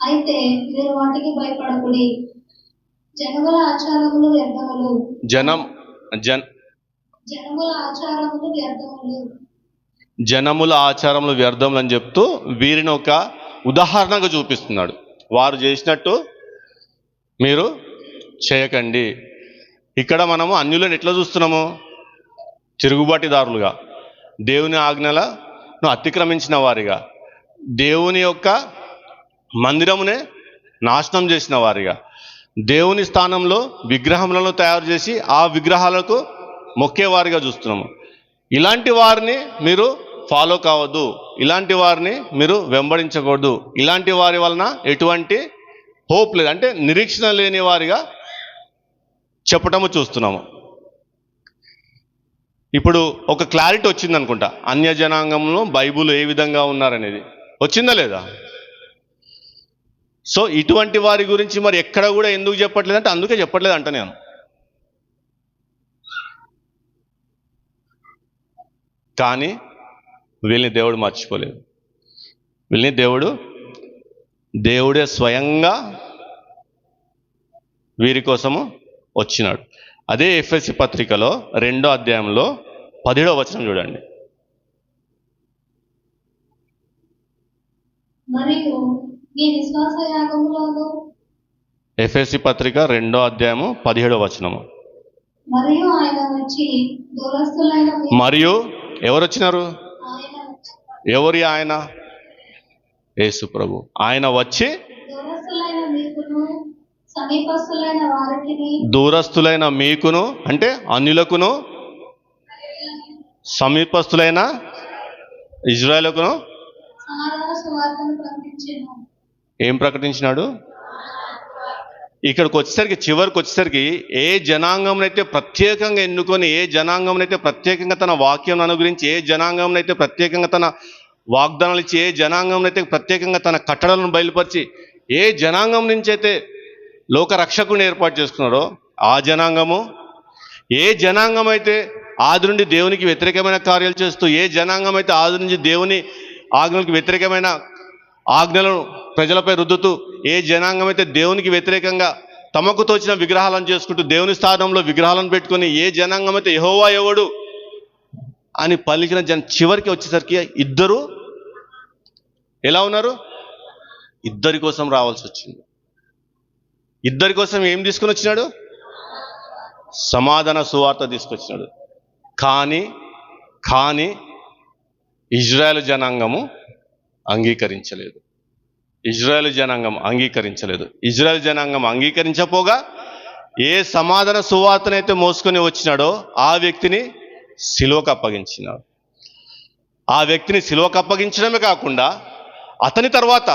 అయితే మీరు వాటికి భయపడకుడి. జనముల ఆచారములు వ్యర్థములు. జనముల ఆచారములు వ్యర్థములు. జనముల ఆచారములు వ్యర్థములు అని చెప్తూ వీరిని ఒక ఉదాహరణగా చూపిస్తున్నాడు. వారు చేసినట్టు మీరు చేయకండి. ఇక్కడ మనము అన్యులను ఎట్లా చూస్తున్నాము? తిరుగుబాటుదారులుగా, దేవుని ఆజ్ఞలను అతిక్రమించిన వారిగా, దేవుని యొక్క మందిరమునే నాశనం చేసిన వారిగా, దేవుని స్థానంలో విగ్రహములను తయారు చేసి ఆ విగ్రహాలకు మొక్కేవారిగా చూస్తున్నాము. ఇలాంటి వారిని మీరు ఫాలో కావద్దు, ఇలాంటి వారిని మీరు వెంబడించకూడదు. ఇలాంటి వారి వలన ఎటువంటి హోప్ లేదు, అంటే నిరీక్షణ లేని వారిగా చెప్పటము చూస్తున్నాము. ఇప్పుడు ఒక క్లారిటీ వచ్చింది అనుకుంటా, అన్య జనాంగంలో బైబుల్ ఏ విధంగా ఉన్నారనేది వచ్చిందా లేదా? సో ఇటువంటి వారి గురించి మరి ఎక్కడ కూడా ఎందుకు చెప్పట్లేదు అంటే అందుకే చెప్పట్లేదు అంట నేను. కానీ వీళ్ళని దేవుడు మర్చిపోలేదు. వీళ్ళని దేవుడే స్వయంగా వీరి కోసము వచ్చినాడు. అదే ఎఫెసీ పత్రికలో 2వ అధ్యాయంలో 17వ వచనం చూడండి. మరియు మీ విశ్వాస యాగములను. ఎఫెసీ పత్రిక 2వ అధ్యాయము 17వ వచనము. మరియు ఆయన వచ్చి దూరస్తులైన. మరియు ఎవరు వచ్చినారు? ఎవరి ఆయన? యేసు ప్రభు. ఆయన వచ్చి దూరస్తులైన మీకును సమీపస్తులైన వారికిని. దూరస్తులైన మీకును అంటే అన్యులకును, సమీపస్తులైన ఇజ్రాయేలుకును సమాధాన సువార్తను ప్రకటించెను. ఏం ప్రకటించినాడు? ఇక్కడికి వచ్చేసరికి, చివరికి వచ్చేసరికి ఏ జనాంగంనైతే ప్రత్యేకంగా ఎన్నుకొని, ఏ జనాంగంనైతే ప్రత్యేకంగా తన వాక్యం అనుగురించి, ఏ జనాంగంనైతే ప్రత్యేకంగా తన వాగ్దానాలు ఇచ్చి, ఏ జనాంగంనైతే ప్రత్యేకంగా తన కట్టడలను బయలుపరిచి, ఏ జనాంగం నుంచి అయితే లోక రక్షకుని ఏర్పాటు చేసుకున్నాడో ఆ జనాంగము, ఏ జనాంగం అయితే ఆది నుండి దేవునికి వ్యతిరేకమైన కార్యాలు చేస్తూ, ఏ జనాంగం అయితే ఆది నుంచి దేవుని ఆజ్ఞలకు వ్యతిరేకమైన ఆజ్ఞలను ప్రజలపై రుద్దుతూ, ఏ జనాంగం అయితే దేవునికి వ్యతిరేకంగా తమకు తోచిన విగ్రహాలను చేసుకుంటూ దేవుని స్థానంలో విగ్రహాలను పెట్టుకొని, ఏ జనాంగం అయితే యెహోవా ఎవడు అని పలికిన చివరికి వచ్చేసరికి ఇద్దరు ఎలా ఉన్నారు? ఇద్దరి కోసం రావాల్సి వచ్చింది. ఇద్దరి కోసం ఏం తీసుకుని వచ్చినాడు? సమాధాన సువార్త తీసుకొచ్చినాడు. కానీ ఇజ్రాయేల్ జనాంగము అంగీకరించలేదు. ఇజ్రాయేల్ జనాంగం అంగీకరించపోగా ఏ సమాధాన సువార్తనైతే మోసుకొని వచ్చినాడో ఆ వ్యక్తిని సిలువకు అప్పగించినాడు. ఆ వ్యక్తిని సిలువకు అప్పగించడమే కాకుండా అతని తర్వాత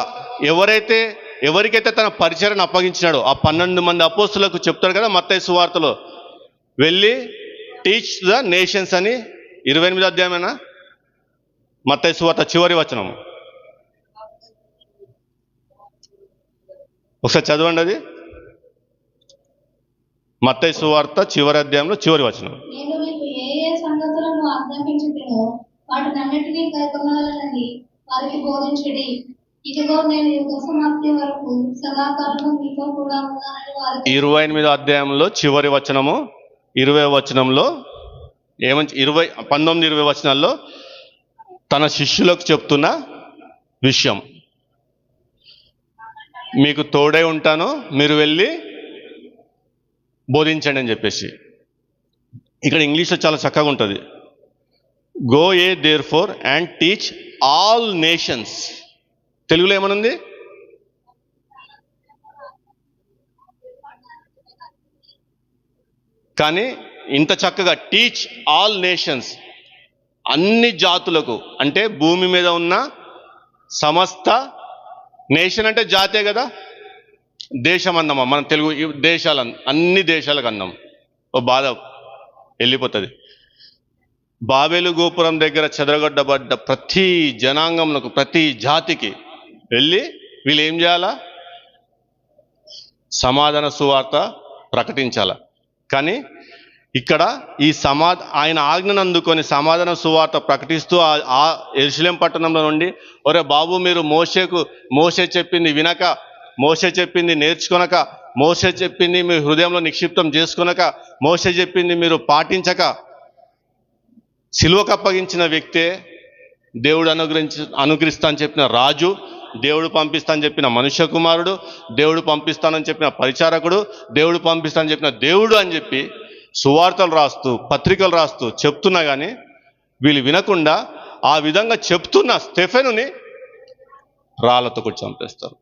ఎవరికైతే తన పరిచర్యను అప్పగించినాడో ఆ 12 మంది అపోస్తులకు చెప్తాడు కదా మత్తయి సువార్తలో, వెళ్ళి టీచ్ ద నేషన్స్ అని 28వ అధ్యాయమేనా మత్తయి సువార్త చివరి వచనం. ఒకసారి చదవండి అది. మత్తయి సువార్త చివరి అధ్యాయంలో చివరి వచనం. నేను మీకు ఏ సంగతులను ఆజ్ఞాపించుదునో వాటినన్నిటినీ కైకొనవలెనని వారికి బోధించుడి. ఇదిగో నేను యుగ సమాప్తి వరకు సదాకాలము మీతో కూడా ఉన్నానని వారికి. 28వ అధ్యాయంలో చివరి వచనము 20వ వచనంలో ఏమంచి 19-20 వచనాల్లో తన శిష్యులకు చెప్తున్న విషయం, మీకు తోడై ఉంటాను, మీరు వెళ్ళి బోధించండి అని చెప్పేసి. ఇక్కడ ఇంగ్లీష్లో చాలా చక్కగా ఉంటుంది. Go ye therefore and teach all nations. తెలుగులో ఏమనుంది? కానీ ఇంత చక్కగా టీచ్ ఆల్ నేషన్స్, అన్ని జాతులకు, అంటే భూమి మీద ఉన్న సమస్త, నేషన్ అంటే జాతే కదా, దేశం అన్నామా మన తెలుగు దేశాలు, అన్ని దేశాలకు అన్నాం. ఓ బాధ వెళ్ళిపోతుంది. బాబేలు గోపురం దగ్గర చెదరగొట్టబడ్డ ప్రతి జనాంగంలో, ప్రతి జాతికి వెళ్ళి వీళ్ళు ఏం చేయాలా? సమాధాన సువార్త ప్రకటించాల. కానీ ఇక్కడ ఈ ఆయన ఆజ్ఞను అందుకొని సమాధాన సువార్త ప్రకటిస్తూ ఆ యెరూషలేం పట్టణంలో నుండి, ఒరే బాబు మీరు మోషే చెప్పింది వినక, మోషే చెప్పింది నేర్చుకొనక, మోషే చెప్పింది మీ హృదయంలో నిక్షిప్తం చేసుకొనక, మోషే చెప్పింది మీరు పాటించక, సిలువకు అప్పగించిన వ్యక్తే దేవుడు అనుగ్రహిస్తా అని చెప్పిన రాజు, దేవుడు పంపిస్తానని చెప్పిన మనుష్య కుమారుడు, దేవుడు పంపిస్తానని చెప్పిన పరిచారకుడు, దేవుడు పంపిస్తానని చెప్పిన దేవుడు అని చెప్పి సువార్తలు రాస్తూ పత్రికలు రాస్తూ చెప్తున్నా కానీ వీళ్ళు వినకుండా ఆ విధంగా చెప్తున్న స్టెఫెనుని రాళ్లతో కూడా చంపేస్తారు.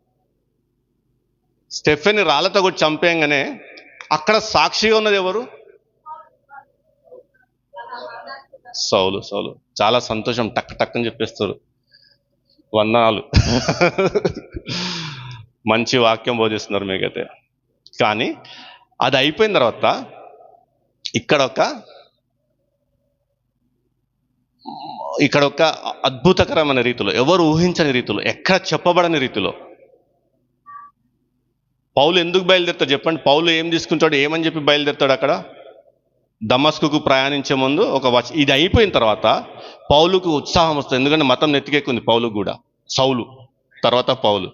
స్టెఫెన్ని రాళ్లతో కూడా చంపేయంగానే అక్కడ సాక్షిగా ఉన్నది ఎవరు? సౌలు. చాలా సంతోషం, టక్ టక్ అని చెప్పేస్తారు. వందనాలు. మంచి వాక్యం బోధిస్తున్నారు మీకైతే. కానీ అది అయిపోయిన తర్వాత ఇక్కడ ఒక అద్భుతకరమైన రీతిలో, ఎవరు ఊహించని రీతిలో, ఎక్కడ చెప్పబడని రీతిలో పౌలు ఎందుకు బయలుదేరుతాడు చెప్పండి? పౌలు ఏం తీసుకుంటాడు, ఏమని చెప్పి బయలుదేరుతాడు? అక్కడ దమస్కుకు ప్రయాణించే ముందు ఇది అయిపోయిన తర్వాత పౌలుకు ఉత్సాహం వస్తుంది. ఎందుకంటే మతం నెత్తికెక్కింది పౌలుకు కూడా. సౌలు తర్వాత పౌలు,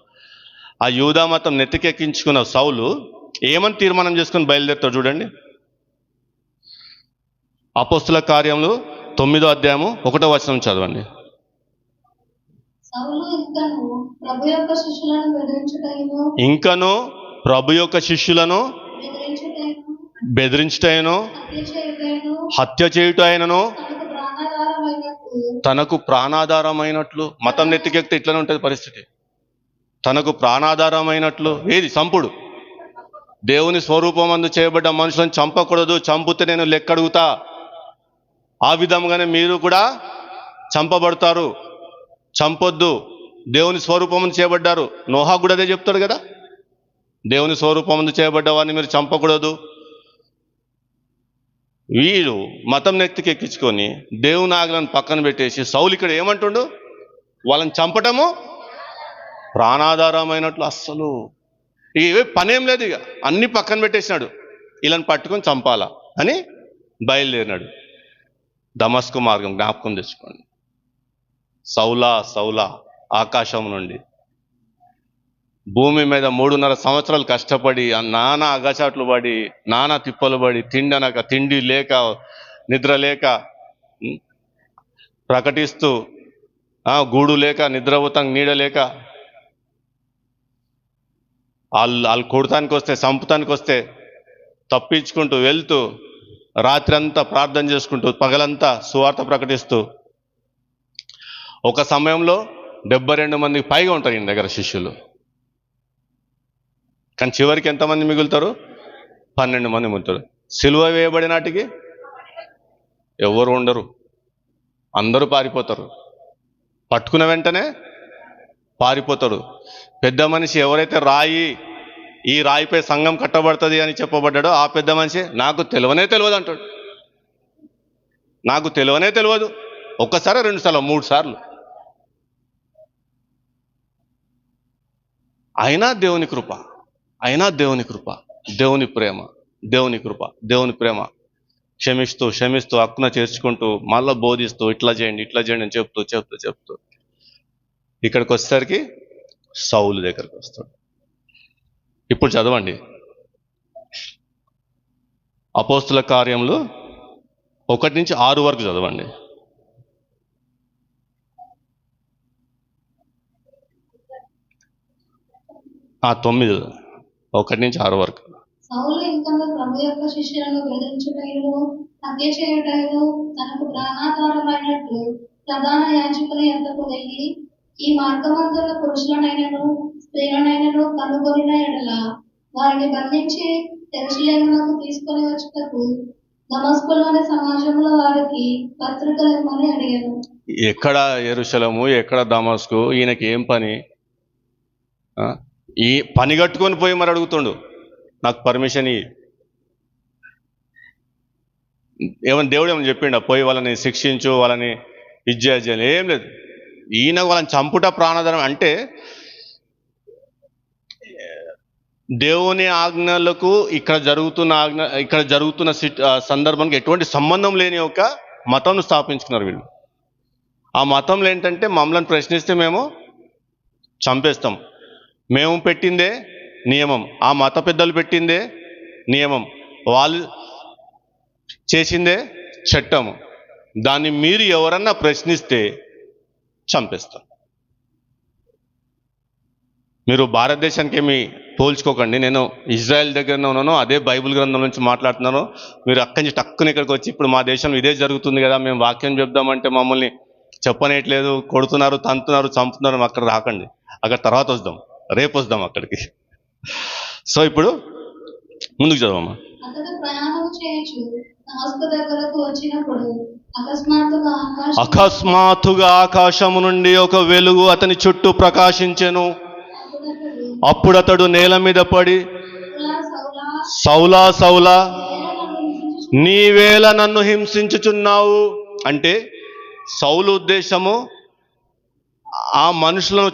ఆ యూదా మతం నెత్తికెక్కించుకున్న సౌలు ఏమని తీర్మానం చేసుకుని బయలుదేరుతాడు చూడండి. అపోస్తుల కార్యములు 9వ అధ్యాయము 1వ వచనం చదవండి. ఇంకను ప్రభు యొక్క శిష్యులను బెదిరించుటైనను, హత్య చేయుటైనను తనకు ప్రాణాధారమైనట్లు. మతం నెత్తికెక్కితే ఇట్లనే ఉంటుంది పరిస్థితి. తనకు ప్రాణాధారమైనట్లు ఏది? సంపుడు. దేవుని స్వరూపమందు చేయబడ్డ మనుషులను చంపకూడదు, చంపితే నేను లెక్కడుగుతా. ఆ విధంగానే మీరు కూడా చంపబడతారు, చంపొద్దు. దేవుని స్వరూపమందు చేయబడ్డారు. నోహా కూడా అదే చెప్తాడు కదా, దేవుని స్వరూపమందు చేయబడ్డ వారిని మీరు చంపకూడదు. వీడు మతం నెత్తికెక్కించుకొని దేవుని ఆజ్ఞలను పక్కన పెట్టేసి సౌలు ఇక్కడ ఏమంటుండు? వాళ్ళని చంపటము ప్రాణాధారమైనట్లు. అస్సలు ఇవే పనేం లేదు, ఇక అన్ని పక్కన పెట్టేసినాడు. వీళ్ళని పట్టుకొని చంపాలా అని బయలుదేరినాడు. దమస్కు మార్గం జ్ఞాపకం తెచ్చుకోండి. సౌలా ఆకాశం నుండి భూమి మీద 3.5 సంవత్సరాలు కష్టపడి, నానా అగచాట్లు పడి, నానా తిప్పలు పడి, తిండి లేక, నిద్ర లేక, ప్రకటిస్తూ, గూడు లేక, నిద్రపోతాం నీడ లేక, వాళ్ళు కొడతానికి వస్తే, చంపుతానికి వస్తే తప్పించుకుంటూ వెళ్తూ, రాత్రి అంతా ప్రార్థన చేసుకుంటూ, పగలంతా సువార్త ప్రకటిస్తూ, ఒక సమయంలో 72 మందికి పైగా ఉంటారు ఈయన దగ్గర శిష్యులు. కానీ చివరికి ఎంతమంది మిగులుతారు? 12 మంది మిగులుతారు. సిలువ వేయబడి నాటికి ఎవరు ఉండరు, అందరూ పారిపోతారు. పట్టుకున్న వెంటనే పారిపోతాడు. పెద్ద మనిషి ఎవరైతే ఈ రాయిపై సంఘం కట్టబడుతుంది అని చెప్పబడ్డాడో ఆ పెద్ద మనిషి నాకు తెలియదు అంటాడు. నాకు తెలియదు. ఒక్కసారి, 2 సార్లు, 3 సార్లు. అయినా దేవుని కృప, దేవుని ప్రేమ, దేవుని ప్రేమ క్షమిస్తూ హక్కున చేర్చుకుంటూ, మళ్ళీ బోధిస్తూ, ఇట్లా చేయండి అని చెప్తూ ఇక్కడికి వచ్చేసరికి సౌలు దగ్గరికి వస్తాడు. ఇప్పుడు చదవండి అపోస్తుల కార్యములు 1 నుంచి 6 వరకు చదవండి. 9, 1 నుంచి 6 వరకు. సౌలు ఇంకను ప్రభు యొక్క శిష్యులను బెదిరించుటయు, హత్య చేయుటను తనకు ప్రాణాధారమైనట్లు ప్రధాన యాజకుని యొద్దకు వెళ్ళి ఈ మార్గమందుల పురుషులనైనను స్త్రీలనైనను కనుగొనిన ఎడల వారిని బంధించి యెరూషలేమునకు తీసుకొని వచ్చుటకు దమస్కులోని సమాజంలో వారికి పత్రికలు ఇమ్మని అడిగాను. ఎక్కడ యెరూషలేము, ఎక్కడ దమస్కు, ఈయనకి ఏం పని? ఈ పని కట్టుకొని పోయి మరి అడుగుతుండు, నాకు పర్మిషన్ ఇయ్యి. ఏమని దేవుడు ఏమని చెప్పిండా? పోయి వాళ్ళని శిక్షించు, వాళ్ళని ఇచ్చేయాలి, ఏం లేదు. ఈయన వాళ్ళని చంపుట ప్రాణాధారం అంటే దేవుని ఆజ్ఞలకు ఇక్కడ జరుగుతున్న సందర్భానికి ఎటువంటి సంబంధం లేని ఒక మతంను స్థాపించుకున్నారు వీళ్ళు. ఆ మతంలో ఏంటంటే మమ్మల్ని ప్రశ్నిస్తే మేము చంపేస్తాం. మేము పెట్టిందే నియమం, ఆ మత పెద్దలు పెట్టిందే నియమం, వాళ్ళు చేసిందే చట్టము. దాన్ని మీరు ఎవరన్నా ప్రశ్నిస్తే చంపేస్తాం. మీరు భారతదేశానికి ఏమి పోల్చుకోకండి. నేను ఇజ్రాయెల్ దగ్గరనే ఉన్నాను, అదే బైబిల్ గ్రంథం నుంచి మాట్లాడుతున్నాను. మీరు అక్కడి నుంచి టక్కుని ఇక్కడికి వచ్చి ఇప్పుడు మా దేశంలో ఇదే జరుగుతుంది కదా, మేము వాక్యం చెప్దామంటే మమ్మల్ని చెప్పనేయట్లేదు, కొడుతున్నారు, తంతున్నారు, చంపుతున్నారు. అక్కడ రాకండి, అక్కడ తర్వాత వద్దాం, రేపు వద్దాం అక్కడికి. సో ఇప్పుడు ముందుకు చదవమ్మా. అతడు ప్రయాణం చేయొచ్చు దమస్కు దగ్గరకు వచ్చినప్పుడు అకస్మాత్తుగా ఆకాశము నుండి ఒక వెలుగు అతని చుట్టూ ప్రకాశించెను. అప్పుడు అతడు నేల మీద పడి, సౌలా సౌలా, నీవేళ నన్ను హింసించుచున్నావు. అంటే సౌలు ఉద్దేశము ఆ మనుషులను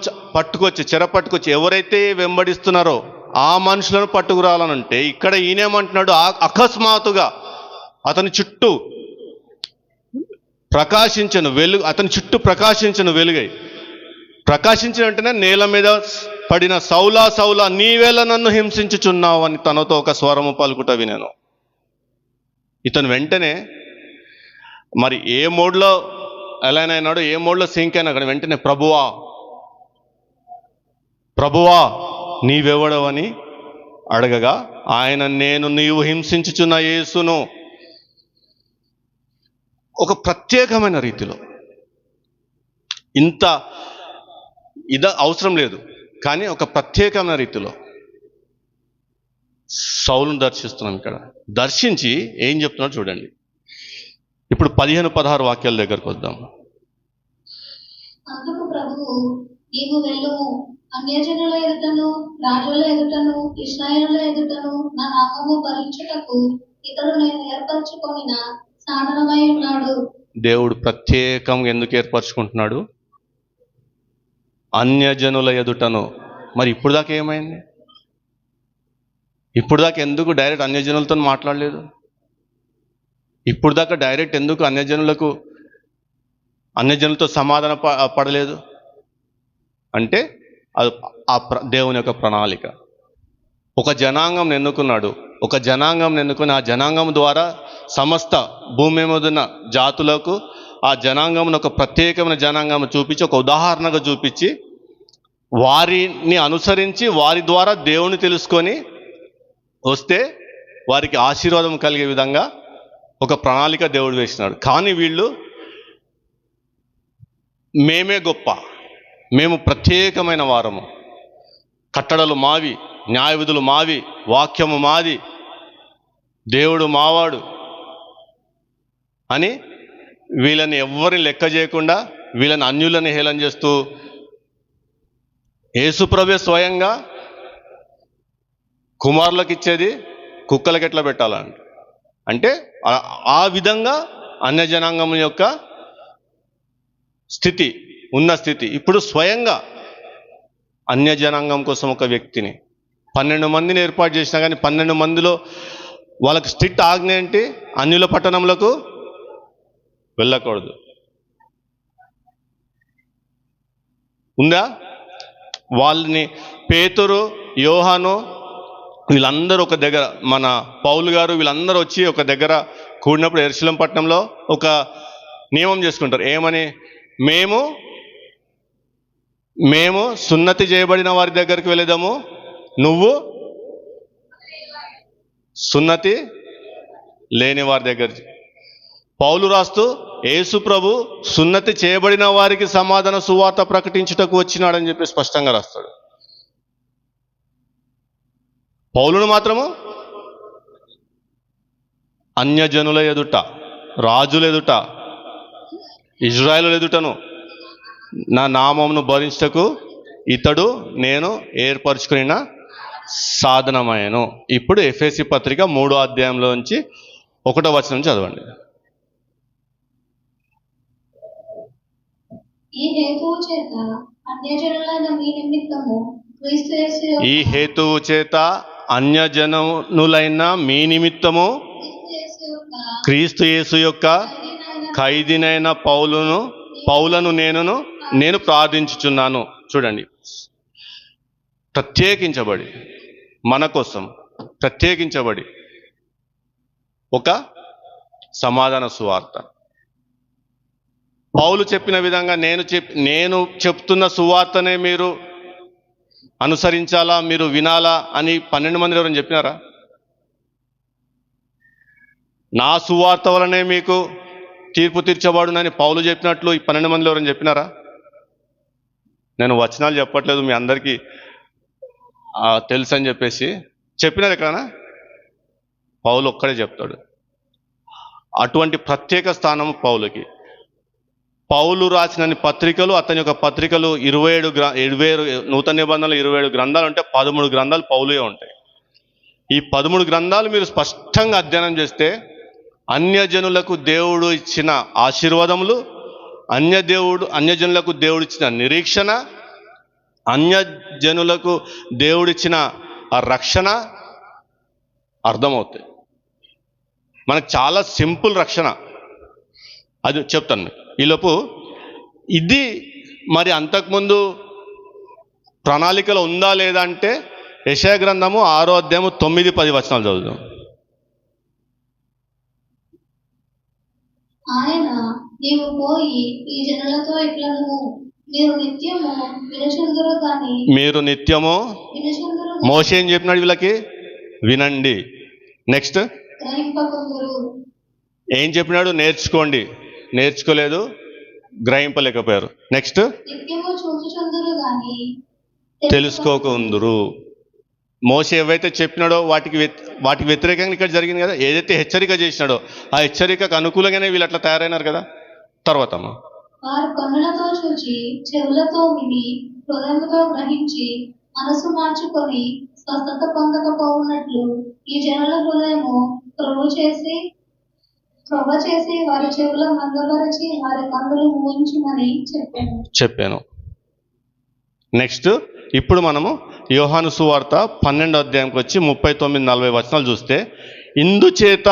చెరపట్టుకొచ్చి ఎవరైతే వెంబడిస్తున్నారో ఆ మనుషులను పట్టుకురాలనంటే, ఇక్కడ ఈయనేమంటున్నాడు, అకస్మాత్తుగా అతని చుట్టూ ప్రకాశించను వెలుగు, అతని చుట్టూ ప్రకాశించను వెలుగై. ప్రకాశించిన వెంటనే నేల మీద పడిన సౌలా సౌలా, నీవేళ నన్ను హింసించుచున్నావు అని తనతో ఒక స్వరము పలుకుట వినెను. ఇతను వెంటనే మరి ఏ మోడ్లో ఎలానైనాడో, ఏ మోడ్లో సింక్ అయినా కానీ వెంటనే ప్రభువా ప్రభువా నీవెవడవని అడగగా ఆయన, నేను నీవు హింసించుచున్న యేసును. ఒక ప్రత్యేకమైన రీతిలో, ఇంత అవసరం లేదు కానీ ఒక ప్రత్యేకమైన రీతిలో సౌలును దర్శిస్తున్నాం. ఇక్కడ దర్శించి ఏం చెప్తున్నాడు చూడండి. ఇప్పుడు 15-16 వాక్యాల దగ్గరకు వద్దాం. అందుకు ప్రభువు, నీవు వెళ్ళుము, అన్యజనుల ఎదుటను రాజుల ఎదుటను ఇశ్రాయేలుల ఎదుటను నా నామము భరించుటకు ఇతడు నేను ఏర్పరచుకొనిన సాధనమై ఉన్నాడు. దేవుడు ప్రత్యేకంగా ఎందుకు ఏర్పరచుకుంటున్నాడు? అన్యజనుల ఎదుటను. మరి ఇప్పుడు దాకా ఏమైంది? ఇప్పుడు దాకా ఎందుకు డైరెక్ట్ అన్యజనులతో మాట్లాడలేదు? ఇప్పుడు దాకా డైరెక్ట్ ఎందుకు అన్యజనులతో సమాధాన పడలేదు? అంటే అది దేవుని యొక్క ప్రణాళిక. ఒక జనాంగం ఎన్నుకున్నాడు, ఒక జనాంగం ఎన్నుకొని ఆ జనాంగం ద్వారా సమస్త భూమి మీద ఉన్న జాతులకు ఆ జనాంగంను ఒక ప్రత్యేకమైన జనాంగం చూపించి, ఒక ఉదాహరణగా చూపించి, వారిని అనుసరించి వారి ద్వారా దేవుని తెలుసుకొని వస్తే వారికి ఆశీర్వాదం కలిగే విధంగా ఒక ప్రణాళిక దేవుడు వేసినాడు. కానీ వీళ్ళు మేమే గొప్ప, మేము ప్రత్యేకమైన వారము, కట్టడలు మావి, న్యాయ విధులు మావి, వాక్యము మాది, దేవుడు మావాడు అని వీళ్ళని ఎవ్వరిని లెక్క చేయకుండా వీళ్ళని అన్యులని హేళన చేస్తూ యేసుప్రభువే స్వయంగా కుమారులకు ఇచ్చేది కుక్కలకి ఎట్లా పెట్టాలంట. అంటే ఆ విధంగా అన్యజనాంగం యొక్క స్థితి ఉన్న స్థితి. ఇప్పుడు స్వయంగా అన్యజనాంగం కోసం ఒక వ్యక్తిని 12 మందిని ఏర్పాటు చేసినా కానీ 12 మందిలో వాళ్ళకి స్ట్రిక్ట్ ఆజ్ఞ ఏంటి? అన్యుల పట్టణంలోకి వెళ్ళకూడదు ఉందా? వాళ్ళని పేతురు, యోహాను వీళ్ళందరూ ఒక దగ్గర, మన పౌలు గారు వీళ్ళందరూ వచ్చి ఒక దగ్గర కూడినప్పుడు యెరూషలేము పట్టణంలో ఒక నియమం చేసుకుంటారు. ఏమని? మేము సున్నతి చేయబడిన వారి దగ్గరికి వెళ్ళేదాము, నువ్వు సున్నతి లేని వారి దగ్గర. పౌలు రాస్తూ యేసు ప్రభు సున్నతి చేయబడిన వారికి సమాధాన సువార్త ప్రకటించుటకు వచ్చినాడని చెప్పి స్పష్టంగా రాస్తాడు. పౌలును మాత్రము అన్యజనుల ఎదుట, రాజుల ఎదుట, ఇజ్రాయేలు ఎదుటను నా నామమును భరించుటకు ఇతడు నేను ఏర్పరచుకున్న సాధనమయ్యను. ఇప్పుడు ఎఫెసీ పత్రిక 3వ అధ్యాయంలోంచి 1వ వచనం చదవండి. ఈ హేతువు చేత అన్యజనులైన మీ నిమిత్తము క్రీస్తు యేసు యొక్క ఈ హేతువు చేత అన్యజనులైన మీ నిమిత్తము క్రీస్తు యేసు యొక్క ఖైదీనైన పౌలను నేను ప్రార్థించుచున్నాను. చూడండి, ప్రత్యేకించబడి, మన కోసం ప్రత్యేకించబడి ఒక సమాధాన సువార్త. పౌలు చెప్పిన విధంగా నేను చెప్తున్న సువార్తనే మీరు అనుసరించాలా, మీరు వినాలా అని 12 మంది ఎవరైనా చెప్పినారా? నా సువార్త వలనే మీకు తీర్పు తీర్చబడునని పౌలు చెప్పినట్లు ఈ 12 మందిలో ఎవరైనా చెప్పినారా? నేను వచనాలు చెప్పట్లేదు, మీ అందరికీ తెలుసు అని చెప్పేసి చెప్పినారు ఎక్కడనా? పౌలు ఒక్కడే చెప్తాడు. అటువంటి ప్రత్యేక స్థానం పౌలుకి. పౌలు రాసిన పత్రికలు, అతని యొక్క పత్రికలు 27 నూతన నిబంధనలు 27 గ్రంథాలు ఉంటే 13 గ్రంథాలు పౌలుయే ఉంటాయి. ఈ 13 గ్రంథాలు మీరు స్పష్టంగా అధ్యయనం చేస్తే అన్యజనులకు దేవుడు ఇచ్చిన ఆశీర్వాదములు, అన్యజనులకు దేవుడు ఇచ్చిన నిరీక్షణ, అన్యజనులకు దేవుడిచ్చిన ఆ రక్షణ అర్థమవుతాయి. మనకు చాలా సింపుల్ రక్షణ, అది చెప్తాను మీకు. ఈలోపు ఇది మరి అంతకుముందు ప్రణాళికలో ఉందా లేదా అంటే యెషయా గ్రంథము 6వ అధ్యాయము 9-10 వచనాలు చదువుదాం. ఆయన నీవు పోయి ఈ జనులతో ఇట్లను మీరు నిత్యము వినుచుందురు గాని మోషే ఏం చెప్పినాడు వీళ్ళకి? వినండి. నెక్స్ట్ గ్రహింపకుందురు. ఏం చెప్పినాడు? నేర్చుకోండి. నేర్చుకోలేదు, గ్రహింపలేకపోయారు. నెక్స్ట్ నిత్యము చూచుచుందురు గాని తెలుసుకోకుందురు. మోషే ఏవైతే చెప్పినాడో వాటికి వ్యతిరేకంగా ఇక్కడ జరిగింది కదా. ఏదైతే హెచ్చరిక చేసినాడో ఆ హెచ్చరికకు అనుకూలంగానే వీళ్ళు అట్లా తయారైనారు కదా. తర్వాత వారు కన్నులతో చూచి, చెవులతో విని, హృదయంతో గ్రహించి, మనసు మార్చుకొని స్వస్థత పొందకపోవునట్లు ఈ జనుల హృదయము త్రొవ చేసి వారి చెవుల మందపరిచి వారి కన్నులు మూయించుమని చెప్పాను. నెక్స్ట్ ఇప్పుడు మనము యోహాను సువార్త 12వ అధ్యాయంకి వచ్చి 39-40 వచనాలు చూస్తే, ఇందుచేత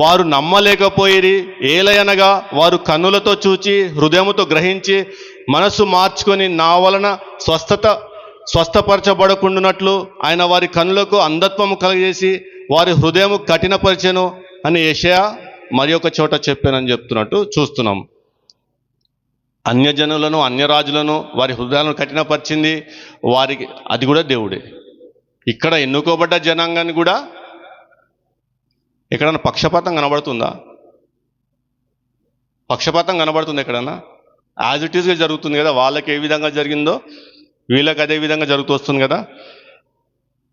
వారు నమ్మలేకపోయిరి, ఏలయనగా వారు కన్నులతో చూచి హృదయముతో గ్రహించి మనసు మార్చుకొని నా వలన స్వస్థపరచబడకుండానట్లు ఆయన వారి కన్నులకు అంధత్వము కలగజేసి వారి హృదయము కఠినపరిచెను అని యెషయా మరి ఒక చోట చెప్పానని చెప్తున్నట్టు చూస్తున్నాం. అన్యజనులను, అన్యరాజులను వారి హృదయాలను కఠినపరిచింది వారికి, అది కూడా దేవుడే. ఇక్కడ ఎన్నుకోబడ్డ జనాంగాన్ని కూడా ఎక్కడన్నా పక్షపాతం కనబడుతుందా? పక్షపాతం కనబడుతుంది ఎక్కడన్నా? యాజ్ ఇట్ ఈస్గా జరుగుతుంది కదా. వాళ్ళకి ఏ విధంగా జరిగిందో వీళ్ళకి అదే విధంగా జరుగుతూ వస్తుంది కదా.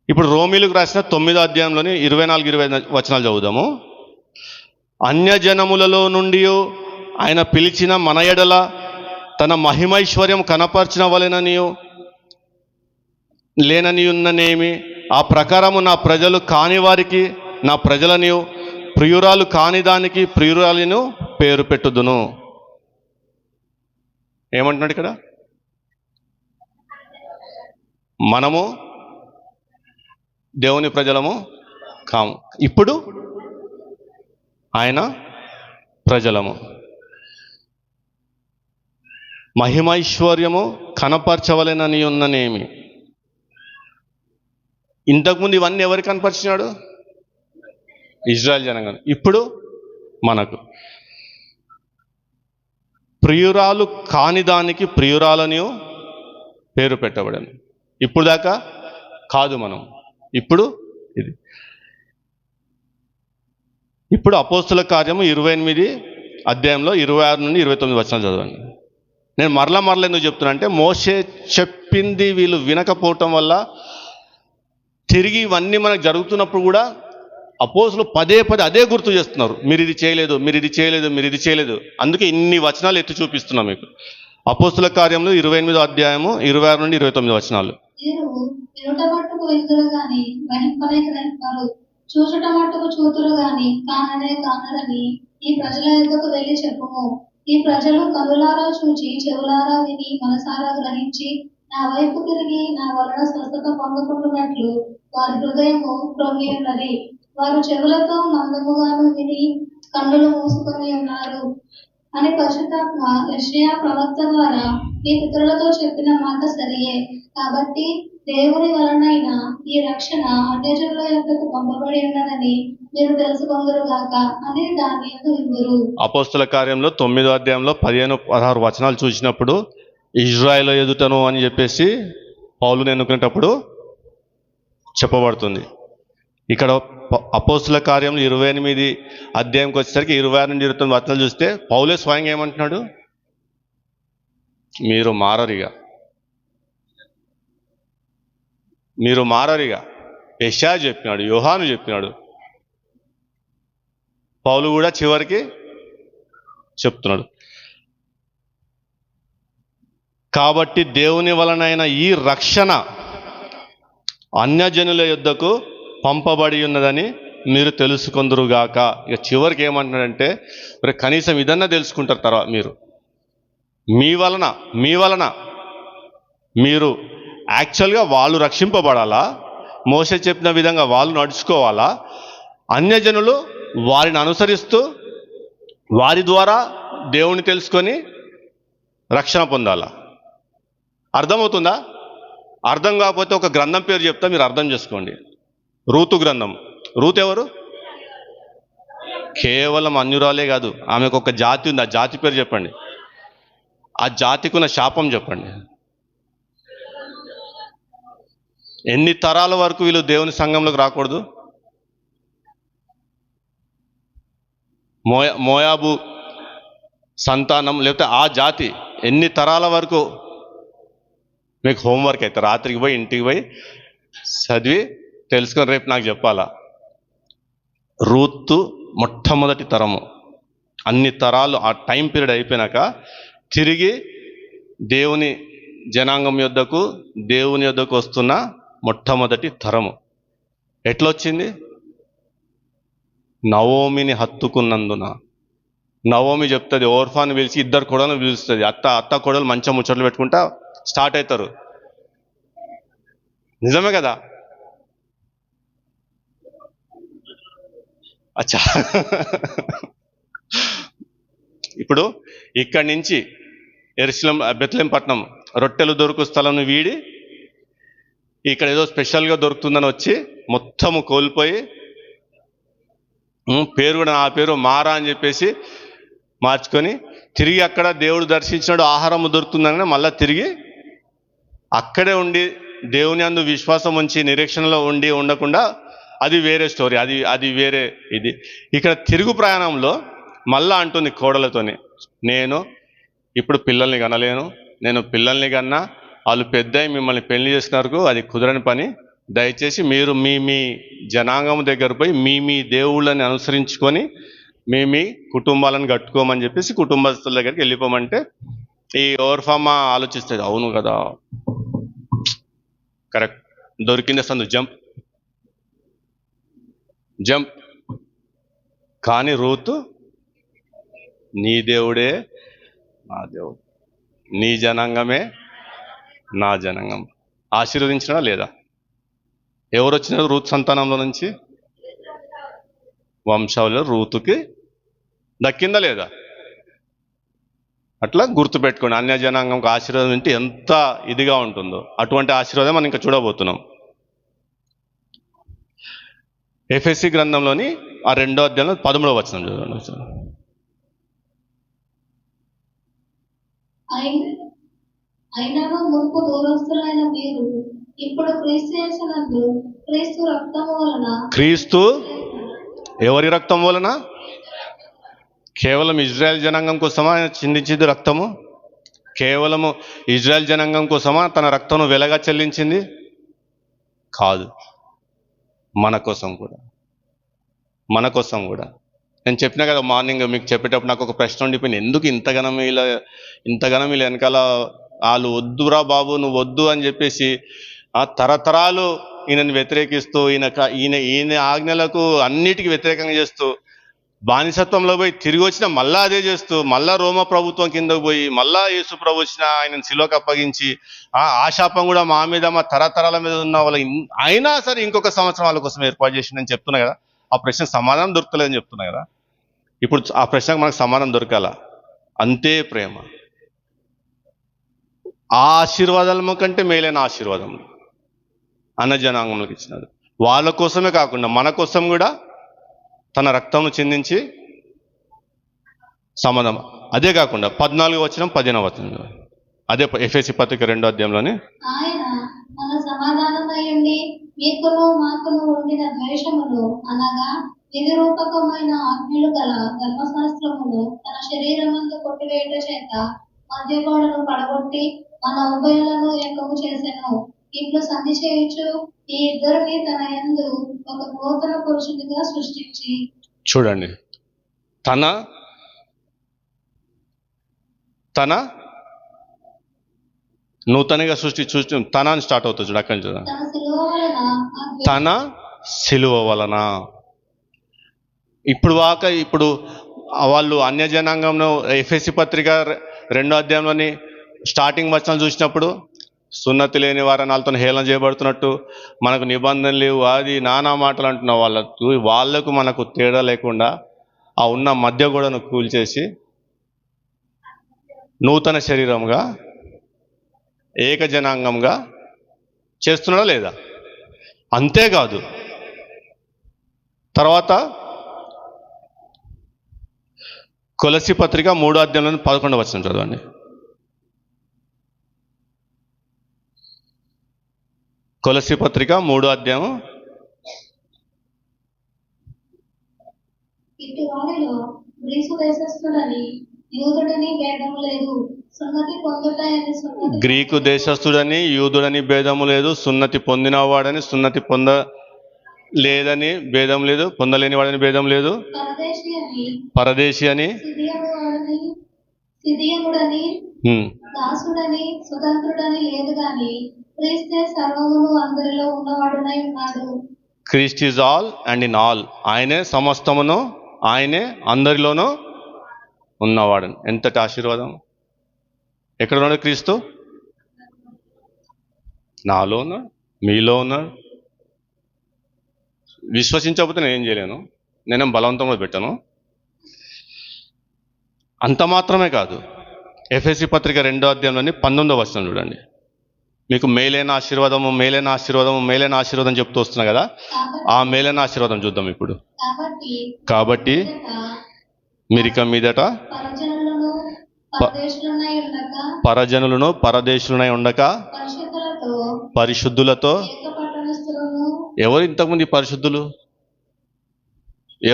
ఇప్పుడు రోమీలకు రాసిన 9వ అధ్యాయంలోని 24-25 వచనాలు చదువుదాము. అన్యజనములలో నుండి ఆయన పిలిచిన మన ఎడల తన మహిమైశ్వర్యం కనపర్చిన వలెననియు లేననియున్ననేమి, ఆ ప్రకారము నా ప్రజలు కాని వారికి నా ప్రజలనియు, ప్రియురాలు కాని దానికి ప్రియురాలను పేరు పెట్టుదును. ఏమంటున్నాడు ఇక్కడ? మనము దేవుని ప్రజలము కాము, ఇప్పుడు ఆయన ప్రజలము. మహిమైశ్వర్యము కనపరచవలెనని ఉన్ననేమి. ఇంతకుముందు ఇవన్నీ ఎవరికి కనపరిచినాడు? ఇజ్రాయెల్ జనాంగం. ఇప్పుడు మనకు ప్రియురాలు కాని దానికి ప్రియురాలని పేరు పెట్టబడను. ఇప్పుడు దాకా కాదు మనం, ఇప్పుడు ఇది. ఇప్పుడు అపోస్తుల కార్యము 28 అధ్యాయంలో 26 నుండి 29 వచనాలు చదవండి. నేను మరలా ఎందుకు చెప్తున్నా అంటే, మోషే చెప్పింది వీళ్ళు వినకపోవటం వల్ల తిరిగి ఇవన్నీ మనకు జరుగుతున్నప్పుడు కూడా అపోస్తులు పదే అదే గుర్తు చేస్తున్నారు. మీరు ఇది చేయలేదు, మీరు ఇది చేయలేదు, మీరు ఇది చేయలేదు. అందుకే ఇన్ని వచనాలు ఎత్తి చూపిస్తున్నాం మీకు. అపోస్తుల కార్యంలో 28వ అధ్యాయము 26 నుండి 29 వచనాలు. మీరు వినుట మట్టుకు విందురు గాని గ్రహింపరు, చూచుట మట్టుకు చూతురు గాని కానరని ఈ ప్రజల యొద్దకు వెళ్ళి చెప్పుము. ఈ ప్రజలు కనులారా చూచి చెవులారా విని మనసారా గ్రహించి నా వైపు తిరిగి నా వలన స్వస్థత పొందుకుంటున్నట్లు వారి హృదయము క్రొవ్వి ఉన్నది. వారు చెవులతో మందముగాను విని కన్నులు మూసుకొని ఉన్నారు అని పరిశుద్ధాత్మ యెషయా ప్రవక్త ద్వారా మీ పితరులతో చెప్పిన మాట సరియే. కాబట్టి దేవుని వలనైన ఈ రక్షణ అన్యజనుల యొద్దకు పంపబడి ఉన్నదని మీరు తెలుసుకొందురుగాక అని దాని యందు విందురు. అపోస్తుల కార్యంలో 9వ అధ్యాయంలో 15-16 వచనాలు చూసినప్పుడు ఇజ్రాయేలు ఎదుటను అని చెప్పేసి పౌలుని ఎన్నుకునేటప్పుడు చెప్పబడుతుంది. ఇక్కడ అపోస్తుల కార్యంలో 28 అధ్యాయంకి వచ్చేసరికి 26 నుండి 29 వచనాలు చూస్తే పౌలే స్వయంగా ఏమంటున్నాడు? మీరు మారరిగా యెషయా చెప్పినాడు, యోహాను చెప్పినాడు, పౌలు కూడా చివరికి చెప్తున్నాడు. కాబట్టి దేవుని వలనైన ఈ రక్షణ అన్యజనుల యొద్దకు పంపబడి ఉన్నదని మీరు తెలుసుకొందురుగాక. ఇక చివరికి ఏమంటున్నాడంటే, మరి కనీసం ఇదన్నా తెలుసుకుంటారు తర్వాత మీరు. మీ వలన మీరు యాక్చువల్గా వాళ్ళు రక్షింపబడాలా, మోషే చెప్పిన విధంగా వాళ్ళు నడుచుకోవాలా, అన్యజనులు వారిని అనుసరిస్తూ వారి ద్వారా దేవుని తెలుసుకొని రక్షణ పొందాలా. అర్థమవుతుందా? అర్థం కాకపోతే ఒక గ్రంథం పేరు చెప్తా, మీరు అర్థం చేసుకోండి. రూతు గ్రంథం. రూతు ఎవరు? కేవలం అన్యురాలే కాదు, ఆమెకు ఒక జాతి ఉంది. ఆ జాతి పేరు చెప్పండి. ఆ జాతికి ఉన్న శాపం చెప్పండి. ఎన్ని తరాల వరకు వీళ్ళు దేవుని సంఘంలోకి రాకూడదు? మోయాబు సంతానం లేకపోతే ఆ జాతి ఎన్ని తరాల వరకు? మీకు హోంవర్క్ అయితే రాత్రికి పోయి ఇంటికి పోయి చదివి తెలుసుకొని రేపు నాకు చెప్పాలా. రూతు మొట్టమొదటి తరము. అన్ని తరాలు ఆ టైం పీరియడ్ అయిపోయినాక తిరిగి దేవుని జనాంగం యొద్దకు, దేవుని యొద్దకు వస్తున్న మొట్టమొదటి తరము. ఎట్లొచ్చింది? నవోమిని హత్తుకున్నందున. నవోమి చెప్తుంది, ఓర్ఫాన్ని పిలిచి 2 కొడలను పిలుస్తుంది. అత్త కొడలు మంచిగా ముచ్చట్లు పెట్టుకుంటా స్టార్ట్ అవుతారు. నిజమే కదా? అచ్చా, ఇప్పుడు ఇక్కడి నుంచి బెత్లెహేం పట్నం రొట్టెలు దొరుకు స్థలం వీడి ఇక్కడ ఏదో స్పెషల్గా దొరుకుతుందని వచ్చి మొత్తము కోల్పోయి, పేరు కూడా నా పేరు మారా అని చెప్పేసి మార్చుకొని తిరిగి అక్కడ దేవుడు దర్శించినాడు, ఆహారం దొరుకుతుందని మళ్ళీ తిరిగి అక్కడే ఉండి దేవుని అందు విశ్వాసం ఉంచి నిరీక్షణలో ఉండకుండా అది వేరే స్టోరీ. అది వేరే. ఇది ఇక్కడ తిరుగు ప్రయాణంలో మళ్ళా అంటుంది కోడలతోని, నేను ఇప్పుడు పిల్లల్ని కనలేను, నేను పిల్లల్ని కన్నా వాళ్ళు పెద్దయి మిమ్మల్ని పెళ్లి చేసినారు, అది కుదరని పని. దయచేసి మీరు మీ జనాంగం దగ్గర పోయి మీ దేవుళ్ళని అనుసరించుకొని మీ కుటుంబాలను కట్టుకోమని చెప్పేసి కుటుంబస్తుల దగ్గరికి వెళ్ళిపోమంటే ఈ ఓర్ఫమ్మ ఆలోచిస్తుంది, అవును కదా కరెక్ట్, దొరికింది సందు, జంప్. కానీ రూతు, నీ దేవుడే నా దేవుడు, నీ జనాంగమే నా జనాంగం. ఆశీర్వదించినా లేదా? ఎవరు వచ్చినారు రూతు సంతానంలో నుంచి? వంశావళిలో రూతుకి దక్కిందా లేదా? అట్లా గుర్తుపెట్టుకోండి. అన్య జనాంగంకి ఆశీర్వాదం అంటే ఎంత ఇదిగా ఉంటుందో అటువంటి ఆశీర్వాదం మనం ఇంకా చూడబోతున్నాం. ఎఫెసీ గ్రంథంలోని ఆ 2వ అధ్యాయంలో 13వ వచనం చూడండి. అయినను మునుపు దూరస్తులైన మీరు ఇప్పుడు క్రీస్తు యేసునందు క్రీస్తు రక్తము వలన. క్రీస్తు ఎవరి రక్తం వలన? కేవలం ఇజ్రాయెల్ జనాంగం కోసమా ఆయన చిందించింది రక్తము? కేవలము ఇజ్రాయెల్ జనాంగం కోసమా తన రక్తమును వెలగా చెల్లించింది? కాదు, మన కోసం కూడా, మన కోసం కూడా. నేను చెప్పినా కదా మార్నింగ్ మీకు చెప్పేటప్పుడు నాకు ఒక ప్రశ్న ఉండిపోయింది, ఎందుకు ఇంతగానం వీళ్ళ వెనకాల వాళ్ళు వద్దురా బాబు నువ్వు వద్దు అని చెప్పేసి ఆ తరతరాలు ఈయనని వ్యతిరేకిస్తూ ఈయన ఆజ్ఞలకు అన్నిటికీ వ్యతిరేకంగా చేస్తూ బానిసత్వంలో పోయి తిరిగి వచ్చిన మళ్ళా అదే చేస్తూ మళ్ళా రోమ ప్రభుత్వం కిందకు పోయి మళ్ళా యేసు ప్రభు వచ్చిన ఆయనను శిలోకి అప్పగించి ఆ శాపం కూడా మా మీద మా తరతరాల మీద ఉన్న వాళ్ళ అయినా సరే ఇంకొక సంవత్సరం వాళ్ళ కోసం ఏర్పాటు చేసిందని చెప్తున్నా కదా. ఆ ప్రశ్నకు సమాధానం దొరకలేదని చెప్తున్నా కదా. ఇప్పుడు ఆ ప్రశ్నకు మనకు సమాధానం దొరకాల. అంతే ప్రేమ. ఆ ఆశీర్వాదాల కంటే మేలైన ఆశీర్వాదం అన్న జనాంగంలోకి ఇచ్చినాడు. వాళ్ళ కోసమే కాకుండా మన కోసం కూడా తన రక్తంను చిందించి సమాధానం. అదే కాకుండా 14వ వచనం 15వ వచనం, అదే ఎఫెసీ పత్రిక 2వ అధ్యాయంలోని ఆయన మన సమాధానమై ఉండి మీకును మాకును ఉండిన ద్వేషమును అనగా విధిరూపకమైన ఆజ్ఞలు గల ధర్మశాస్త్రమును తన శరీరమందు కొట్టివేయట చేత మధ్య గోడను పడగొట్టి మన ఉభయులను ఏకము చేసెను. ఇప్పుడు సంధి చేయుచు ఈ ఇద్దరిని తన యందు ఒక నూతన పురుషునిగా సృష్టించి. చూడండి, తన నూతనగా సృష్టి తన అని స్టార్ట్ అవుతుంది చూడు, అక్కడి నుంచి తన సిలువ వలన. ఇప్పుడు వాళ్ళు అన్యజనాంగంలో ఎఫెసీ పత్రిక 2వ అధ్యాయంలోని స్టార్టింగ్ వచనాలు చూసినప్పుడు సున్నతి లేని వారని వాళ్ళతో హేళన చేయబడుతున్నట్టు, మనకు నిబంధనలు లేవు అది నానా మాటలు అంటున్న వాళ్ళకు మనకు తేడా లేకుండా ఆ ఉన్న మధ్య గోడను కూల్చేసి నూతన శరీరంగా ఏకజనాంగంగా చేస్తున్నాడా లేదా? అంతేకాదు, తర్వాత కొలస్సీ పత్రిక 3వ అధ్యాయంలో 11వ వచనం చదవండి. కొలస్సీ పత్రిక 3వ అధ్యాయం. ఇటు వారిలో గ్రీసు దేశస్థుడని యూదుడని భేదము లేదు, సున్నతి పొందుటని గ్రీకు దేశస్థుడని యూదుడని భేదము లేదు, సున్నతి పొందినవాడని సున్నతి పొందలేదని భేదం లేదు, పొందలేని వాడని భేదం లేదు, పరదేశి అని సిదియనుడని దాసుడని స్వతంత్రుడని లేదు గాని క్రీస్తే సర్వమును అందరిలో ఉన్నవాడునై ఉన్నాడు. Christ is all and in all. ఆయనే సమస్తమును, ఆయనే అందరిలోనూ ఉన్నవాడు. ఎంతటి ఆశీర్వాదం! ఎక్కడ ఉన్నాడు క్రీస్తు? నాలో ఉన్నాడు, మీలో ఉన్నాడు. విశ్వసించకపోతే నేనేం చేయలేను, నేనేం బలవంతంలో పెట్టాను. అంత మాత్రమే కాదు, ఎఫెసీ పత్రిక 2వ అధ్యాయంలోని 19వ వచనం చూడండి. మీకు మేలైన ఆశీర్వాదము మేలైన ఆశీర్వాదము మేలైన ఆశీర్వాదం చెప్తూ వస్తున్నా కదా, ఆ మేలైన ఆశీర్వాదం చూద్దాం ఇప్పుడు. కాబట్టి మీరిక మీదట పరజనులను పరదేశులనై ఉండక పరిశుద్ధులతో. ఎవరు ఇంతకుముందు పరిశుద్ధులు?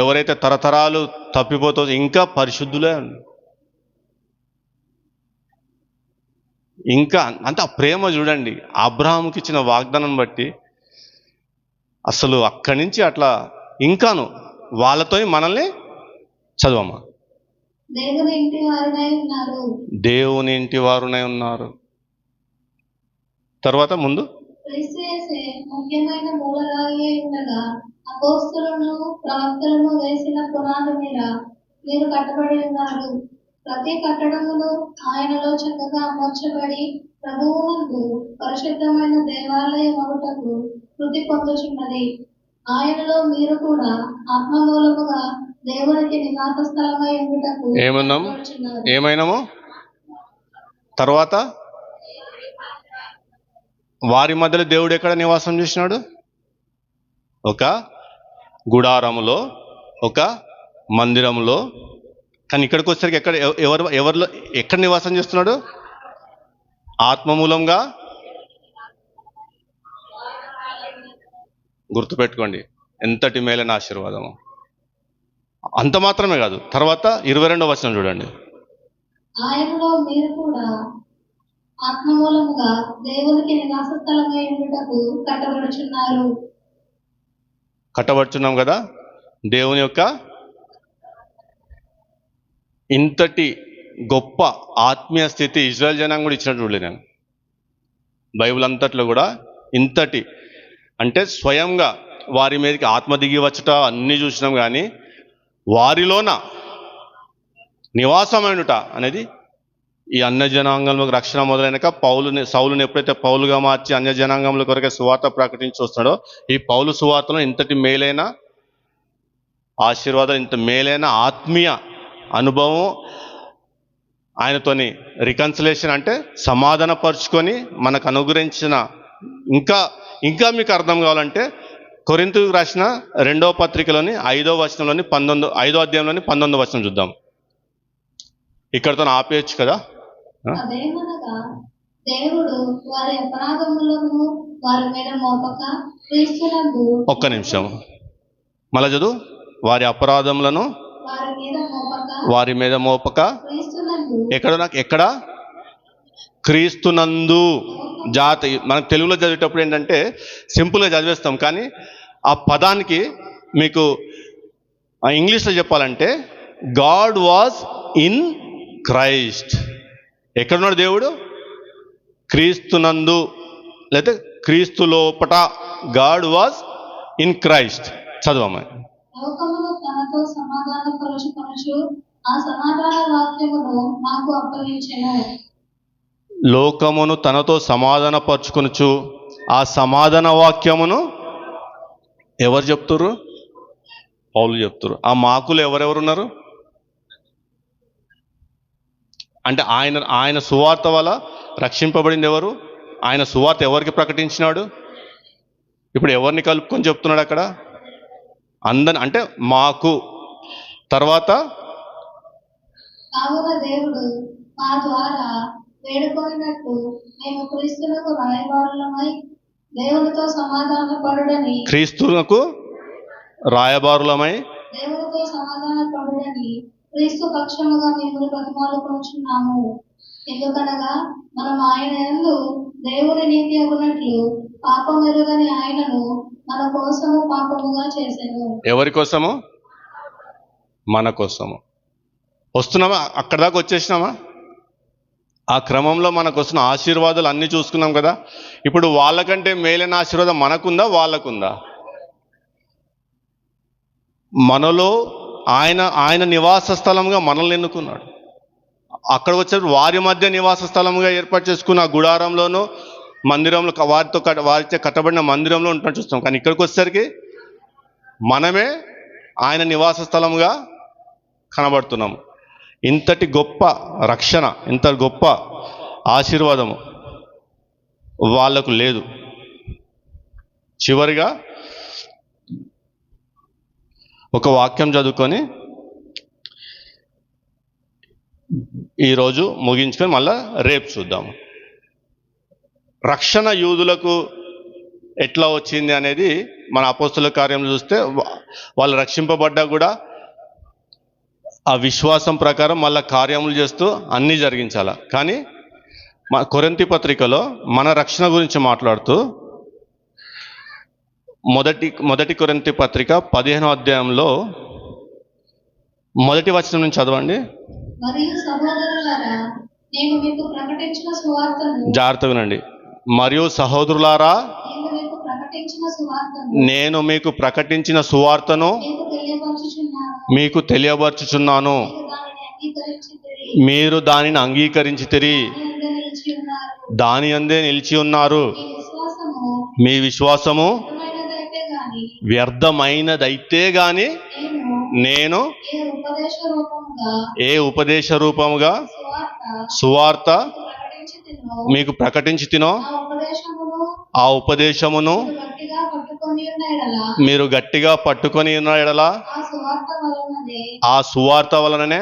ఎవరైతే తరతరాలు తప్పిపోతూ ఇంకా పరిశుద్ధులే. ఇంకా అంటే ఆ ప్రేమ చూడండి, అబ్రహాముకి ఇచ్చిన వాగ్దానం బట్టి అసలు అక్కడి నుంచి అట్లా ఇంకాను వాళ్ళతో మనల్ని చదవమ్మా. దేవుని ఇంటి వారునై ఉన్నారు. తర్వాత ముందు ముఖ్యమైన మూలరాయి ఉండగా అపోస్తలులను ప్రవక్తలను వేసిన పునాది మీద మీరు కట్టబడి ఉన్నారు. ప్రతి కట్టడమును ఆయనలో చక్కగా అమర్చబడి ప్రభువునందు పరిశుద్ధమైన దేవాలయ మగుటకు కృతి పొందుచున్నది. ఆయనలో మీరు కూడా ఆత్మమూలముగా దేవునికి నివాస స్థలమై ఉండుటకు ఏమైనాము. తర్వాత వారి మధ్యలో దేవుడు ఎక్కడ నివాసం చేసినాడు? ఒక గుడారములో, ఒక మందిరములో. కానీ ఇక్కడికి వచ్చేసరికి ఎవరిలో ఎక్కడ నివాసం చేస్తున్నాడు? ఆత్మమూలంగా. గుర్తుపెట్టుకోండి, ఎంతటి మేలైన ఆశీర్వాదము. అంత మాత్రమే కాదు, తర్వాత 22వ వచనం చూడండి. ఆయనలో మీరు కూడా ఆత్మ మూలముగా దేవునికి నివాస స్థలమై ఉండుటకు కట్టబడుచున్నాం కదా. దేవుని యొక్క ఇంతటి గొప్ప ఆత్మీయ స్థితి ఇజ్రాయెల్ జనాంగం కూడా ఇచ్చినట్టు చూడలేదు నేను. బైబిల్ అంతట్లో కూడా ఇంతటి అంటే స్వయంగా వారి మీదకి ఆత్మ దిగి వచ్చట అన్నీ చూసినాం, కానీ వారిలోన నివాసమైనట అనేది ఈ అన్య జనాంగంలోకి రక్షణ మొదలైనక సౌలుని ఎప్పుడైతే పౌలుగా మార్చి అన్య జనాంగంలో కొరకే సువార్త ప్రకటించి వస్తున్నాడో, ఈ పౌలు సువార్తలో ఇంతటి మేలైన ఆశీర్వాదం, ఇంత మేలైన ఆత్మీయ అనుభవం, ఆయనతోని రికన్సిలేషన్ అంటే సమాధానపరుచుకొని మనకు అనుగ్రహించిన, ఇంకా మీకు అర్థం కావాలంటే కొరింథీయులకు రాసిన 2వ పత్రికలోని 5వ వచనంలోని 5వ అధ్యాయంలోని 19వ వచనం చూద్దాం. ఇక్కడతో ఆపేయచ్చు కదా. అదేమనగా దేవుడు వారి అపరాధములను వారి మీద మోపక క్రీస్తునందు. ఒక్క నిమిషం మళ్ళా చదువు. వారి అపరాధములను వారి మీద మోపక ఎక్కడ క్రీస్తునందు. జాతి మనకు తెలుగులో చదివేటప్పుడు ఏంటంటే సింపుల్గా చదివేస్తాం, కానీ ఆ పదానికి మీకు ఇంగ్లీష్లో చెప్పాలంటే గాడ్ వాజ్ ఇన్ క్రైస్ట్. ఎక్కడున్నాడు దేవుడు? క్రీస్తునందు, లేదా క్రీస్తు లోపట. God was in Christ. చదవమ్మా. లోకమును తనతో సమాధానపరచుకొనుచు ఆ సమాధాన వాక్యమును మాకు అప్పగించెను. లోకమును తనతో సమాధానపరచుకొనుచు ఆ సమాధాన వాక్యమును ఎవరు చెప్తున్నారు? పౌలు చెప్తున్నారు. ఆ మాకులు ఎవరెవరున్నారు అంటే ఆయన సువార్త వల్ల రక్షింపబడింది ఎవరు? ఆయన సువార్త ఎవరికి ప్రకటించినాడు? ఇప్పుడు ఎవరిని కలుపుకొని చెప్తున్నాడు అక్కడ? అందరిని అంటే మాకు. తర్వాత కావున దేవుడు మా ద్వారా వేడుకొనినట్టు మేము క్రీస్తునకు రాయబారులమై దేవునితో సమాధానపడుడని. క్రీస్తునకు రాయబారులమై దేవునితో సమాధానపడుడని క్రీస్తు పక్షముగా మిమ్మల్ని బతిమాలుకొనుచున్నాము. ఎందుకనగా మనం ఆయన యందు దేవుని నీతి అగునట్లు పాపం ఎరుగని ఆయనను మన కోసము పాపముగా చేసెను. ఎవరి కోసము? మన కోసము. వస్తున్నామా? అక్కడ దాకా వచ్చేసినామా? ఆ క్రమంలో మనకు వస్తున్న ఆశీర్వాదాలు అన్నీ చూసుకున్నాం కదా. ఇప్పుడు వాళ్ళకంటే మేలైన ఆశీర్వాదం మనకుందా వాళ్ళకుందా? మనలో ఆయన నివాస స్థలంగా మనల్ని ఎన్నుకున్నాడు. అక్కడ వచ్చేప్పుడు వారి మధ్య నివాస స్థలంగా ఏర్పాటు చేసుకున్న గుడారంలోనూ మందిరంలో వారితో కట్టబడిన మందిరంలో ఉంటున్నట్టు చూస్తాం. కానీ ఇక్కడికి వచ్చేసరికి మనమే ఆయన నివాస స్థలంగా కనబడుతున్నాము. ఇంతటి గొప్ప రక్షణ, ఇంత గొప్ప ఆశీర్వాదము వాళ్లకు లేదు. చివరిగా ఒక వాక్యం చదువుకొని ఈరోజు ముగించుకొని మళ్ళా రేపు చూద్దాము. రక్షణ యూదులకు ఎట్లా వచ్చింది అనేది మన అపోస్తుల కార్యంలో చూస్తే, వాళ్ళు రక్షింపబడ్డా కూడా ఆ విశ్వాసం ప్రకారం మళ్ళీ కార్యములు చేస్తూ అన్నీ జరిగించాల. కానీ మా కొరింథీ పత్రికలో మన రక్షణ గురించి మాట్లాడుతూ మొదటి కొరింథీ పత్రిక 15వ అధ్యాయంలో 1వ వచనం నుంచి చదవండి. మరియు సహోదరులారా, నేను మీకు ప్రకటించిన సువార్తను. జాగ్రత్తగా వినండి. మరియు సహోదరులారా, నేను మీకు ప్రకటించిన సువార్తను మీకు తెలియపరచుచున్నాను. మీరు దానిని అంగీకరించితిరి, దాని యందే నిలిచి ఉన్నారు. మీ విశ్వాసము వ్యర్థమైనదైతే గాని నేను ఏ ఉపదేశ రూపముగా సువార్త మీకు ప్రకటించి తినో ఆ ఉపదేశమును మీరు గట్టిగా పట్టుకొని ఉన్న ఎడలా ఆ సువార్త వలననే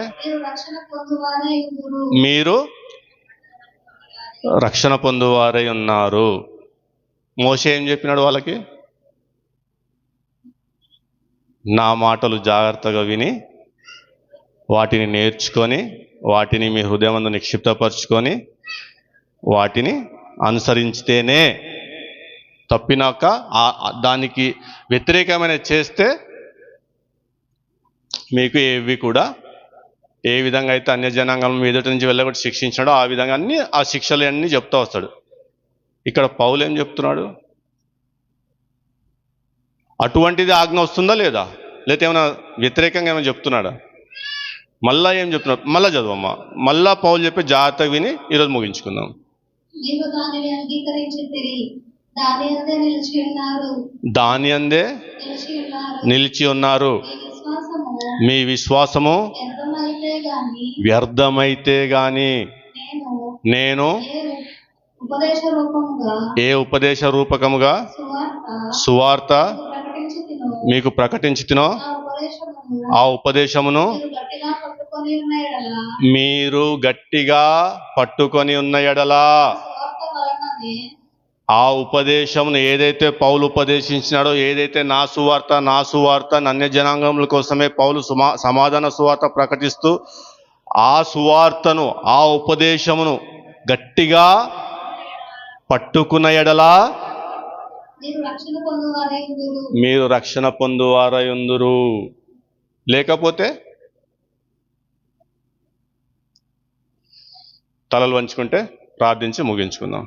మీరు రక్షణ పొందువారై ఉన్నారు. మోషే ఏం చెప్పినాడు వాళ్ళకి? నా మాటలు జాగ్రత్తగా విని వాటిని నేర్చుకొని వాటిని మీ హృదయమందు నిక్షిప్తపరచుకొని వాటిని అనుసరించితేనే, తప్పినాక దానికి వ్యతిరేకమైన చేస్తే మీకు ఏవి కూడా ఏ విధంగా అయితే అన్యజనాంగం ఎదుటి నుంచి వెళ్ళగొట్టి శిక్షించాడో ఆ విధంగా అన్ని ఆ శిక్షలు అన్నీ చెప్తా వస్తాడు. ఇక్కడ పౌలు ఏం చెప్తున్నాడు? అటువంటిది ఆజ్ఞ వస్తుందా లేదా, లేకపోతే ఏమైనా వ్యతిరేకంగా ఏమైనా చెప్తున్నాడా? మళ్ళా ఏం చెప్తున్నాడు? మళ్ళా చదవమ్మా. మళ్ళా పౌలు చెప్పి జాగ్రత్తగా విని ఈరోజు ముగించుకుందాం. మీరు దానిని అంగీకరించితిరి, దాని అందే నిలిచి ఉన్నారు, దాని అందే నిలిచి ఉన్నారు. మీ విశ్వాసము వ్యర్థమైతే గాని నేను ఏ ఉపదేశ రూపకముగా సువార్త మీకు ప్రకటించుతునో ఆ ఉపదేశమును మీరు గట్టిగా పట్టుకొని ఉన్న ఎడలా, ఆ ఉపదేశమును ఏదైతే పౌలు ఉపదేశించినాడో, ఏదైతే నా సువార్త అన్య జనాంగముల కోసమే పౌలు సమాధాన సువార్త ప్రకటిస్తూ ఆ సువార్తను ఆ ఉపదేశమును గట్టిగా పట్టుకున్న ఎడలా మీరు రక్షణ పొందువారయుందురు. లేకపోతే తలలు వంచుకుంటే ప్రార్థించి ముగించుకుందాం.